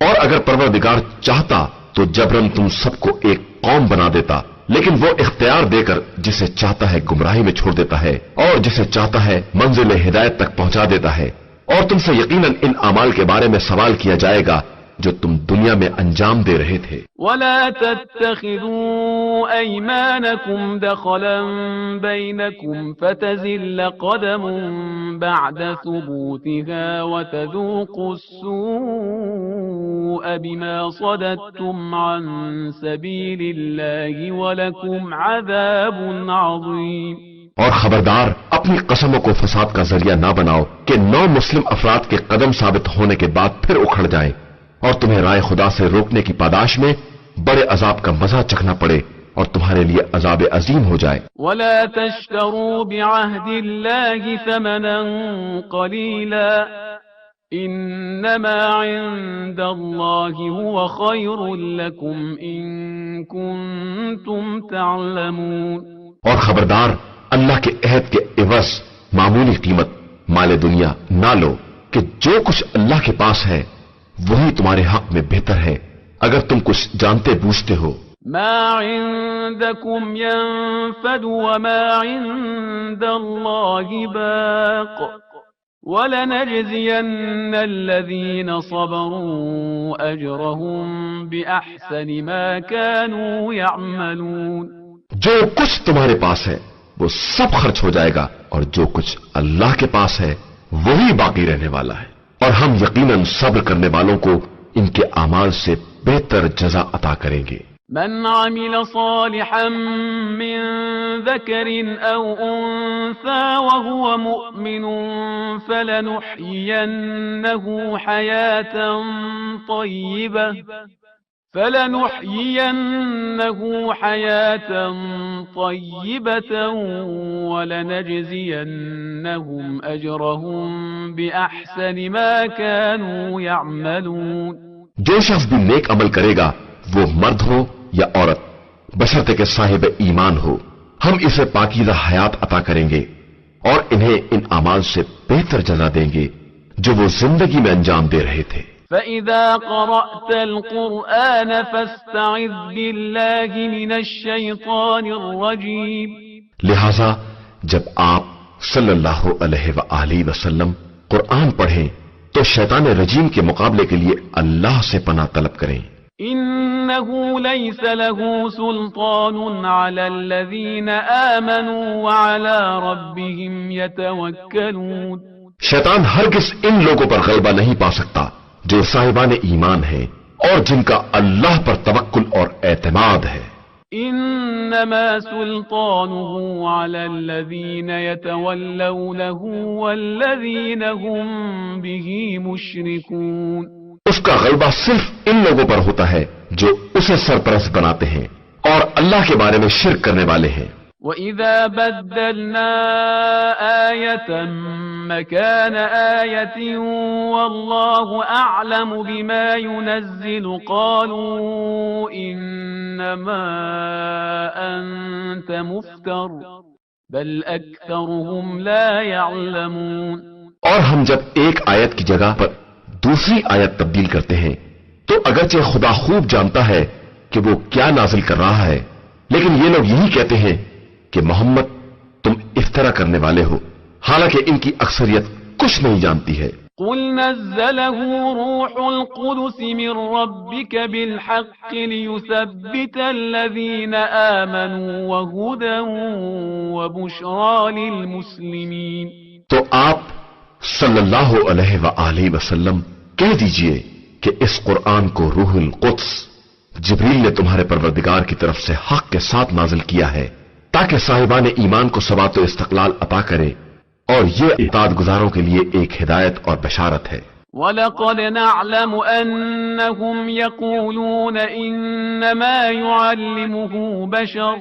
اور اگر پروردگار چاہتا تو جبراً تم سب کو ایک قوم بنا دیتا، لیکن وہ اختیار دے کر جسے چاہتا ہے گمراہی میں چھوڑ دیتا ہے اور جسے چاہتا ہے منزل ہدایت تک پہنچا دیتا ہے. اور تم سے یقیناً ان اعمال کے بارے میں سوال کیا جائے گا جو تم دنیا میں انجام دے رہے تھے. وَلَا تَتَّخِذُوا أَيْمَانَكُمْ دَخَلًا بَيْنَكُمْ فَتَزِلَّ قَدَمٌ بَعْدَ ثُبُوتِهَا وَتَذُوقُوا السُّوءَ بِمَا صَدَدتُّمْ عَن سَبِيلِ اللَّهِ وَلَكُمْ عَذَابٌ عَظِيمٌ. اور خبردار اپنی قسموں کو فساد کا ذریعہ نہ بناؤ کہ نو مسلم افراد کے قدم ثابت ہونے کے بعد پھر اکھڑ جائیں اور تمہیں رائے خدا سے روکنے کی پاداش میں بڑے عذاب کا مزہ چکھنا پڑے اور تمہارے لیے عذاب عظیم ہو جائے. وَلَا تَشْتَرُوا بِعَهْدِ اللَّهِ ثَمَنًا قَلِيلًا إِنَّمَا عِندَ اللَّهِ هُوَ خَيْرٌ لَكُمْ إِن كُنتُمْ تَعْلَمُونَ. اور خبردار اللہ کے عہد کے عوض معمولی قیمت مال دنیا نہ لو کہ جو کچھ اللہ کے پاس ہے وہی تمہارے حق میں بہتر ہے اگر تم کچھ جانتے بوجھتے ہو. ما عندكم ينفد وما عند الله باق وَلَنَجْزِيَنَّ الَّذِينَ صَبَرُوا أَجْرَهُمْ بِأَحْسَنِ مَا كَانُوا يَعْمَلُونَ. جو کچھ تمہارے پاس ہے وہ سب خرچ ہو جائے گا اور جو کچھ اللہ کے پاس ہے وہی باقی رہنے والا ہے، اور ہم یقیناً صبر کرنے والوں کو ان کے اعمال سے بہتر جزا عطا کریں گے. من عمل صالحا من ذكر أو أنثى وهو مؤمن فلنحيينه حياة طيبة ولنجزينهم أجرهم بأحسن ما كانوا يعملون. جو شخص بھی نیک عمل کرے گا وہ مرد ہو یا عورت بشرطے کہ صاحب ایمان ہو، ہم اسے پاکیزہ حیات عطا کریں گے اور انہیں ان اعمال سے بہتر جزا دیں گے جو وہ زندگی میں انجام دے رہے تھے. فَإِذَا قَرَأْتَ الْقُرْآنَ فَاسْتَعِذْ بِاللَّهِ مِنَ الشَّيْطَانِ الرَّجِيمِ. لہذا جب آپ صلی اللہ علیہ وآلہ وسلم قرآن پڑھیں تو شیطان رجیم کے مقابلے کے لیے اللہ سے پناہ طلب کریں. إِنَّهُ لَيْسَ لَهُ سُلْطَانٌ عَلَى الَّذِينَ آمَنُوا وَعَلَى رَبِّهِمْ يَتَوَكَّلُونَ. شیطان ہرگز ان لوگوں پر غلبہ نہیں پا سکتا جو صاحبان ایمان ہیں اور جن کا اللہ پر توکل اور اعتماد ہے. إِنَّمَا سُلْطَانُهُ عَلَى الَّذِينَ يَتَوَلَّوْنَهُ وَالَّذِينَ هُمْ بِهِ مُشْرِكُونَ. اس کا غلبہ صرف ان لوگوں پر ہوتا ہے جو اسے سرپرست بناتے ہیں اور اللہ کے بارے میں شرک کرنے والے ہیں. وَإِذَا بَدَّلْنَا آيَةً مَكَانَ آيَةٍ وَاللَّهُ أَعْلَمُ بِمَا يُنَزِّلُ قَالُوا إِنَّمَا أَنْتَ مُفْتَرٍ بَلْ أَكْثَرُهُمْ لَا يَعْلَمُونَ. اور ہم جب ایک آیت کی جگہ پر دوسری آیت تبدیل کرتے ہیں تو اگرچہ خدا خوب جانتا ہے کہ وہ کیا نازل کر رہا ہے، لیکن یہ لوگ یہی کہتے ہیں کہ محمد تم افطرا کرنے والے ہو، حالانکہ ان کی اکثریت کچھ نہیں جانتی ہے. قُلْ نَزَّلَهُ رُوحُ الْقُدُسِ مِنْ رَبِّكَ بِالْحَقِّ لِيُثَبِّتَ الَّذِينَ آمَنُوا وَهُدًى وَبُشْرَى لِلْمُسْلِمِينَ. تو آپ صلی اللہ علیہ وآلہ وسلم کہہ دیجئے کہ اس قرآن کو روح القدس جبریل نے تمہارے پروردگار کی طرف سے حق کے ساتھ نازل کیا ہے تاکہ صاحبان ایمان کو ثبات و استقلال عطا کرے، اور یہ اطاعت گزاروں کے لیے ایک ہدایت اور بشارت ہے۔ وَلَقَدْ نَعْلَمُ أَنَّهُمْ يَقُولُونَ إِنَّمَا يُعَلِّمُهُ بَشَرٌ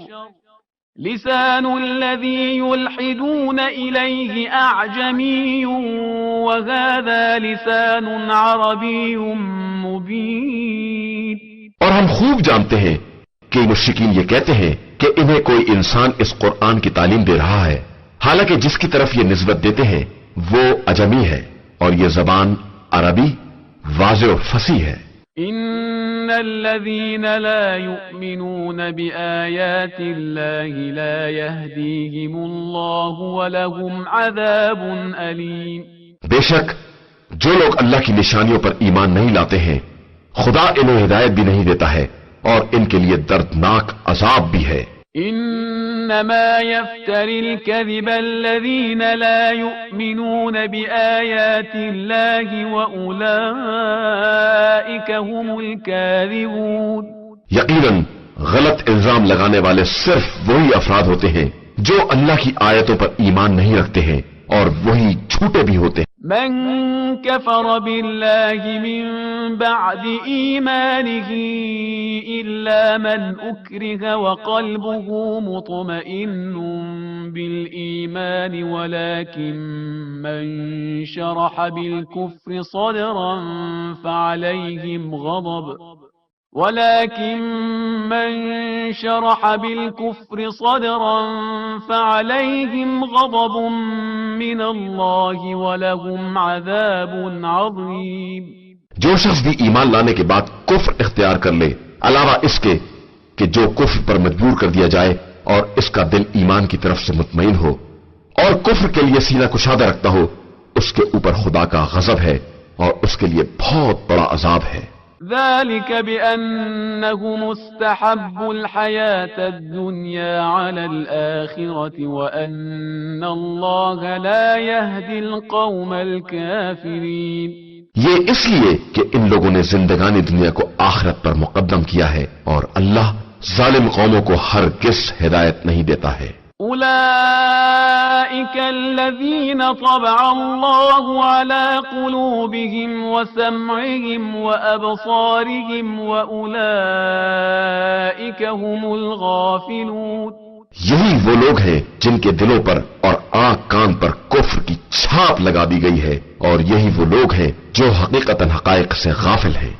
لسان الذي يلحدون إليه أعجمي وهذا لسان عربي مبين۔ اور ہم خوب جانتے ہیں کہ مشرکین یہ کہتے ہیں کہ انہیں کوئی انسان اس قرآن کی تعلیم دے رہا ہے، حالانکہ جس کی طرف یہ نسبت دیتے ہیں وہ اجمی ہے اور یہ زبان عربی واضح و فصیح ہے۔ ان الذين لا يؤمنون بآيات الله لا يهديهم الله ولهم عذاب أليم۔ بے شک جو لوگ اللہ کی نشانیوں پر ایمان نہیں لاتے ہیں خدا انہیں ہدایت بھی نہیں دیتا ہے اور ان کے لیے دردناک عذاب بھی ہے۔ انما يفتري الكذب الذين لا يؤمنون بآيات الله وأولئك هم الكاذبون۔ یقیناً غلط الزام لگانے والے صرف وہی افراد ہوتے ہیں جو اللہ کی آیتوں پر ایمان نہیں رکھتے ہیں اور وہی جھوٹے بھی ہوتے ہیں۔ من كفر بالله من بعد إيمانه إلا من أكره وقلبه مطمئن بالإيمان ولكن من شرح بالكفر صدرا فعليهم غضب من الله ولهم عذاب عظيم۔ جو شخص بھی ایمان لانے کے بعد کفر اختیار کر لے علاوہ اس کے کہ جو کفر پر مجبور کر دیا جائے اور اس کا دل ایمان کی طرف سے مطمئن ہو اور کفر کے لیے سینہ کشادہ رکھتا ہو، اس کے اوپر خدا کا غضب ہے اور اس کے لیے بہت بڑا عذاب ہے۔ ذلك بأنهم استحبوا الحياة الدنيا على الآخرة وأن الله لا يهدي القوم الكافرين۔ یہ اس لیے کہ ان لوگوں نے زندگانی دنیا کو آخرت پر مقدم کیا ہے اور اللہ ظالم قوموں کو ہرگز ہدایت نہیں دیتا ہے۔ أولئك الذين طبع الله على قلوبهم وسمعهم وأبصارهم وأولئك هم الغافلون۔ یہی وہ لوگ ہیں جن کے دلوں پر اور آنکھ کان پر کفر کی چھاپ لگا دی گئی ہے اور یہی وہ لوگ ہیں جو حقیقتاً حقائق سے غافل ہیں۔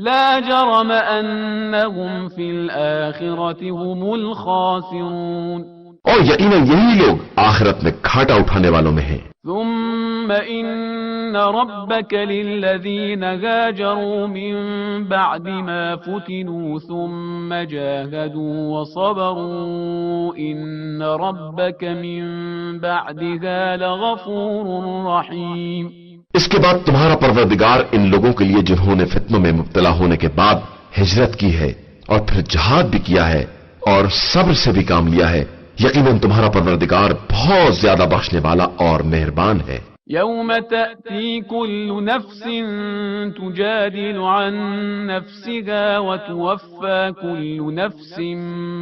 لا جرم أنهم في الآخرة هم الخاسرون۔ اور یقیناً یہی لوگ آخرت میں گھاٹا اٹھانے والوں میں ہیں۔ ثم إن ربك للذين هاجروا من بعد ما فتنوا ثم جاهدوا وصبروا إن ربك من بعدها لغفور رحيم۔ اس کے بعد تمہارا پروردگار ان لوگوں کے لیے جنہوں نے فتنوں میں مبتلا ہونے کے بعد ہجرت کی ہے اور پھر جہاد بھی کیا ہے اور صبر سے بھی کام لیا ہے، یقیناً تمہارا پروردگار بہت زیادہ بخشنے والا اور مہربان ہے۔ يوم تأتي كل نفس تجادل عن نفسها وتوفى كل نفس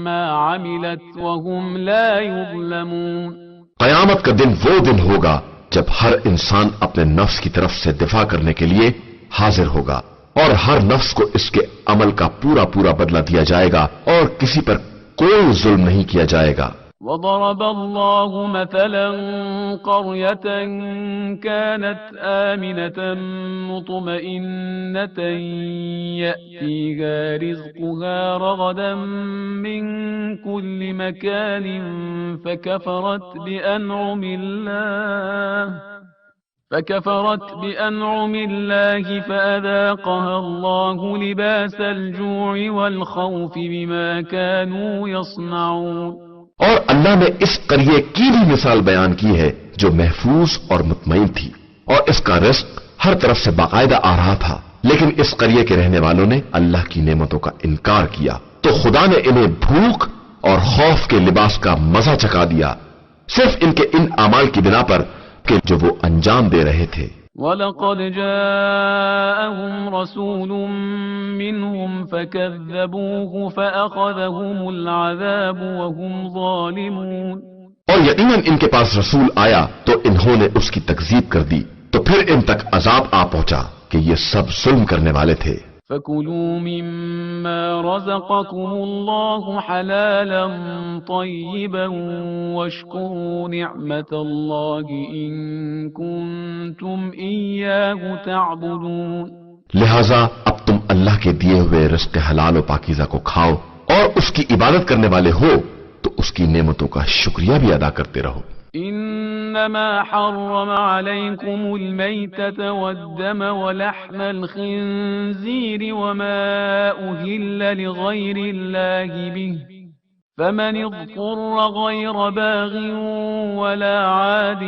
ما عملت وهم لا يظلمون۔ قیامت کا دن وہ دن ہوگا جب ہر انسان اپنے نفس کی طرف سے دفاع کرنے کے لیے حاضر ہوگا اور ہر نفس کو اس کے عمل کا پورا پورا بدلہ دیا جائے گا اور کسی پر کوئی ظلم نہیں کیا جائے گا۔ وضرب الله مثلا قرية كانت آمنة مطمئنة يأتيها رزقها رغدا من كل مكان فكفرت بأنعم الله فأذاقها الله لباس الجوع والخوف بما كانوا يصنعون۔ اور اللہ نے اس قریے کی بھی مثال بیان کی ہے جو محفوظ اور مطمئن تھی اور اس کا رزق ہر طرف سے باقاعدہ آ رہا تھا، لیکن اس قریے کے رہنے والوں نے اللہ کی نعمتوں کا انکار کیا تو خدا نے انہیں بھوک اور خوف کے لباس کا مزہ چکھا دیا صرف ان کے ان اعمال کی بنا پر کے جو وہ انجام دے رہے تھے۔ وَلَقَدْ جَاءَهُمْ رَسُولٌ مِّنْهُمْ فَكَذَّبُوهُ فَأَخَذَهُمُ الْعَذَابُ وَهُمْ ظَالِمُونَ، اور یقیناً ان کے پاس رسول آیا تو انہوں نے اس کی تکذیب کر دی، تو پھر ان تک عذاب آ پہنچا کہ یہ سب ظلم کرنے والے تھے۔ فَكُلُوا مِمَّا رَزَقَكُمُ اللَّهُ حَلَالًا طَيِّبًا وَاشْكُرُوا نِعْمَةَ اللَّهِ إِن كُنتُمْ إِيَّاهُ تَعْبُدُونَ، لہذا اب تم اللہ کے دیے ہوئے رزق حلال و پاکیزہ کو کھاؤ اور اس کی عبادت کرنے والے ہو تو اس کی نعمتوں کا شکریہ بھی ادا کرتے رہو۔ إنما حرم عليكم الميتة والدم ولحم الخنزير وما أهل لغير الله به، فمن اضطر غير باغ ولا عاد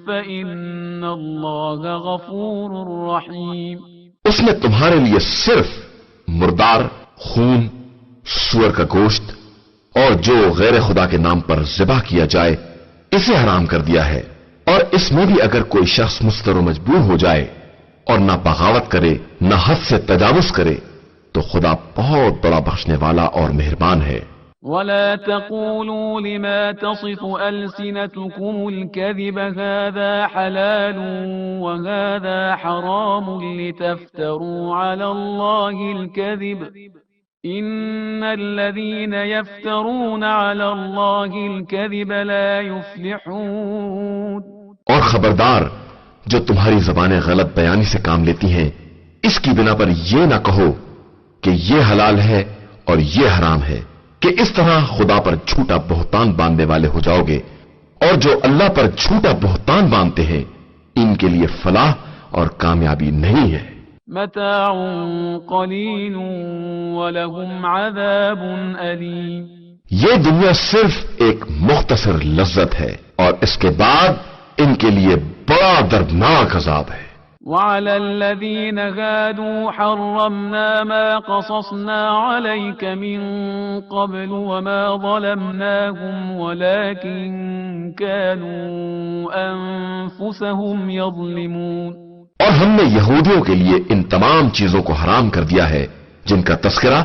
فإن الله غفور رحيم۔ اس نے تمہارے لیے صرف مردار، خون، سور کا گوشت اور جو غیر خدا کے نام پر ذبح کیا جائے اسے حرام کر دیا ہے، اور اس میں بھی اگر کوئی شخص مضطر و مجبور ہو جائے اور نہ بغاوت کرے نہ حد سے تجاوز کرے تو خدا بہت بڑا بخشنے والا اور مہربان ہے۔ ولا تقولوا لما تصف ألسنتكم الكذب هذا حلال وهذا حرام لتفتروا على الله الكذب إن الذين يفترون على الله الكذب لا يفلحون۔ اور خبردار، جو تمہاری زبانیں غلط بیانی سے کام لیتی ہیں اس کی بنا پر یہ نہ کہو کہ یہ حلال ہے اور یہ حرام ہے، کہ اس طرح خدا پر جھوٹا بہتان باندھنے والے ہو جاؤ گے، اور جو اللہ پر جھوٹا بہتان باندھتے ہیں ان کے لیے فلاح اور کامیابی نہیں ہے۔ متاع قلیل ولہم عذاب علیم، یہ دنیا صرف ایک مختصر لذت ہے اور اس کے بعد ان کے لیے بڑا دردناک عذاب ہے۔ وعلى الذين هادوا حرمنا ما قصصنا عليك من قبل وما ظلمناهم ولكن كانوا أنفسهم يظلمون، اور ہم نے یہودیوں کے لیے ان تمام چیزوں کو حرام کر دیا ہے جن کا تذکرہ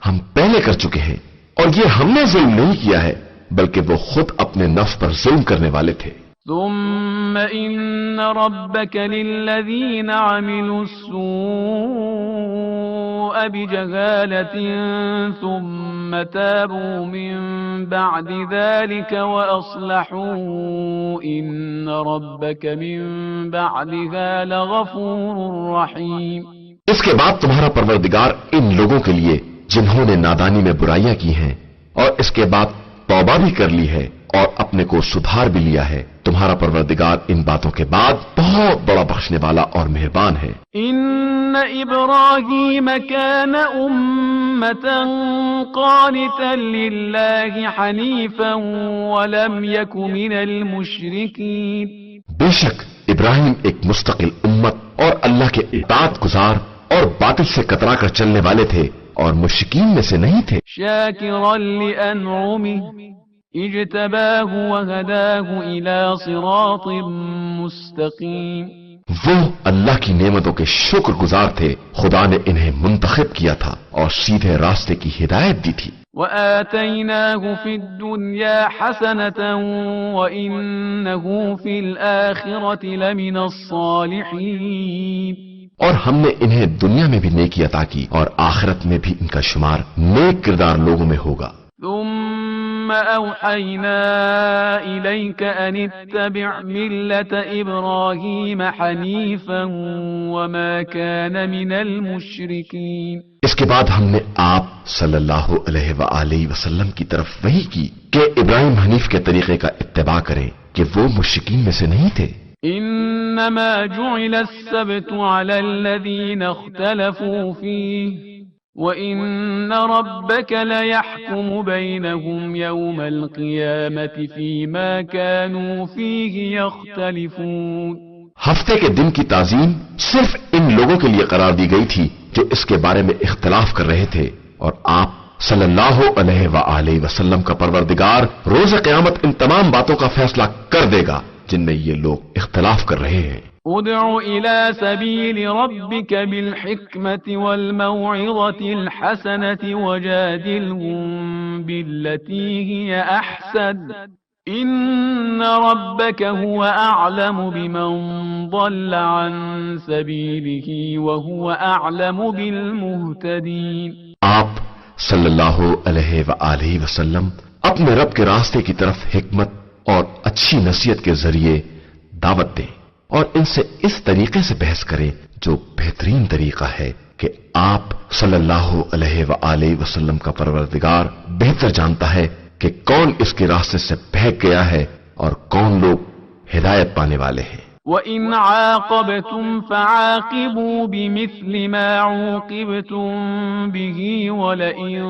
ہم پہلے کر چکے ہیں، اور یہ ہم نے ظلم نہیں کیا ہے بلکہ وہ خود اپنے نفس پر ظلم کرنے والے تھے۔ ثم إن ربك للذين عملوا السوء بجهالة ثم تابوا من بعد ذلك وأصلحوا إن ربك من بعدها لغفور رحيم۔ اس کے بعد تمہارا پروردگار ان لوگوں کے لیے جنہوں نے نادانی میں برائیاں کی ہیں اور اس کے بعد توبہ بھی کر لی ہے اور اپنے کو سدھار بھی لیا ہے، تمہارا پروردگار ان باتوں کے بعد بہت بڑا بخشنے والا اور مہربان ہے۔ ان ابراہیم کان امة قانتا للہ حنیفا ولم یک من المشرکین، بے شک ابراہیم ایک مستقل امت اور اللہ کے اطاعت گزار اور باطل سے کترا کر چلنے والے تھے اور مشرکین میں سے نہیں تھے۔ شاکرا لانعمہ اجتباہ وہداہ الى صراط مستقیم، وہ اللہ کی نعمتوں کے شکر گزار تھے، خدا نے انہیں منتخب کیا تھا اور سیدھے راستے کی ہدایت دی تھی۔ وآتیناہ فی الدنیا حسنة وإنہ فی الآخرة لمن الصالحین، اور ہم نے انہیں دنیا میں بھی نیکی عطا کی اور آخرت میں بھی ان کا شمار نیک کردار لوگوں میں ہوگا۔ ثم اوحینا الیک ان اتبع ملة ابراہیم حنیفا وما کان من المشرکین، اس کے بعد ہم نے آپ صلی اللہ علیہ وآلہ وسلم کی طرف وحی کی کہ ابراہیم حنیف کے طریقے کا اتباع کریں کہ وہ مشرکین میں سے نہیں تھے۔ انما جعل السبت على الذين اختلفوا فيه وان ربك ليحكم بينهم يوم القيامة فيما كانوا فيه يختلفون، ہفتے کے دن کی تعظیم صرف ان لوگوں کے لیے قرار دی گئی تھی جو اس کے بارے میں اختلاف کر رہے تھے، اور آپ صلی اللہ علیہ وآلہ وسلم کا پروردگار روز قیامت ان تمام باتوں کا فیصلہ کر دے گا جن میں یہ لوگ اختلاف کر رہے ہیں۔ ادع إلى سبيل ربك بالحكمة والموعظة الحسنة وجادلهم بالتي هي أحسن إن ربك هو أعلم بمن ضل عن سبيله وهو أعلم بالمهتدين۔ آپ صلی اللہ علیہ وآلہ وسلم اپنے رب کے راستے کی طرف حکمت اور اچھی نصیحت کے ذریعے دعوت دیں اور ان سے اس طریقے سے بحث کریں جو بہترین طریقہ ہے کہ آپ صلی اللہ علیہ وآلہ وسلم کا پروردگار بہتر جانتا ہے کہ کون اس کے راستے سے بہک گیا ہے اور کون لوگ ہدایت پانے والے ہیں۔ وَإِنْ عَاقَبْتُمْ فَعَاقِبُوا بِمِثْلِ مَا عُوقِبْتُمْ بِهِ وَلَئِن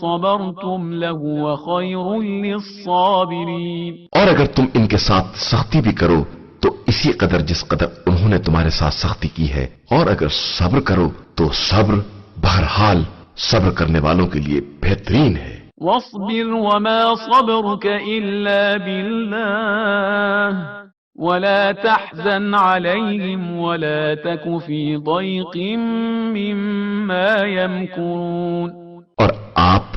صَبَرْتُمْ لَهُوَ خَيْرٌ لِلصَّابِرِينَ۔ اور اگر تم ان کے ساتھ سختی بھی کرو تو اسی قدر جس قدر انہوں نے تمہارے ساتھ سختی کی ہے، اور اگر صبر کرو تو صبر بہرحال صبر کرنے والوں کے لیے بہترین ہے۔ وَاصْبِرْ وَمَا صَبْرُكَ إِلَّا بِاللَّهِ وَلَا تَحْزَنْ عَلَيْهِمْ وَلَا تَكُ فِي ضَيْقٍ مِّمَّا يَمْكُرُونَ۔ اور آپ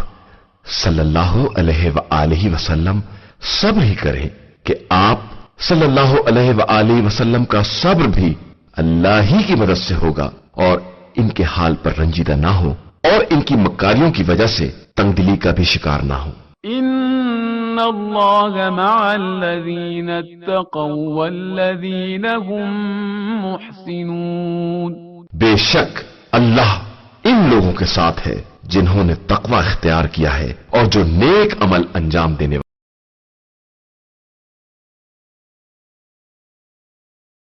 صلی اللہ علیہ وآلہ وسلم صبر ہی کریں کہ آپ صلی اللہ علیہ وآلہ وسلم کا صبر بھی اللہ ہی کی مدد سے ہوگا، اور ان کے حال پر رنجیدہ نہ ہو اور ان کی مکاریوں کی وجہ سے تنگ دلی کا بھی شکار نہ ہو۔ ان اللہ مع الذین اتقوا والذین هم محسنون۔ بے شک اللہ ان لوگوں کے ساتھ ہے جنہوں نے تقوی اختیار کیا ہے اور جو نیک عمل انجام دینے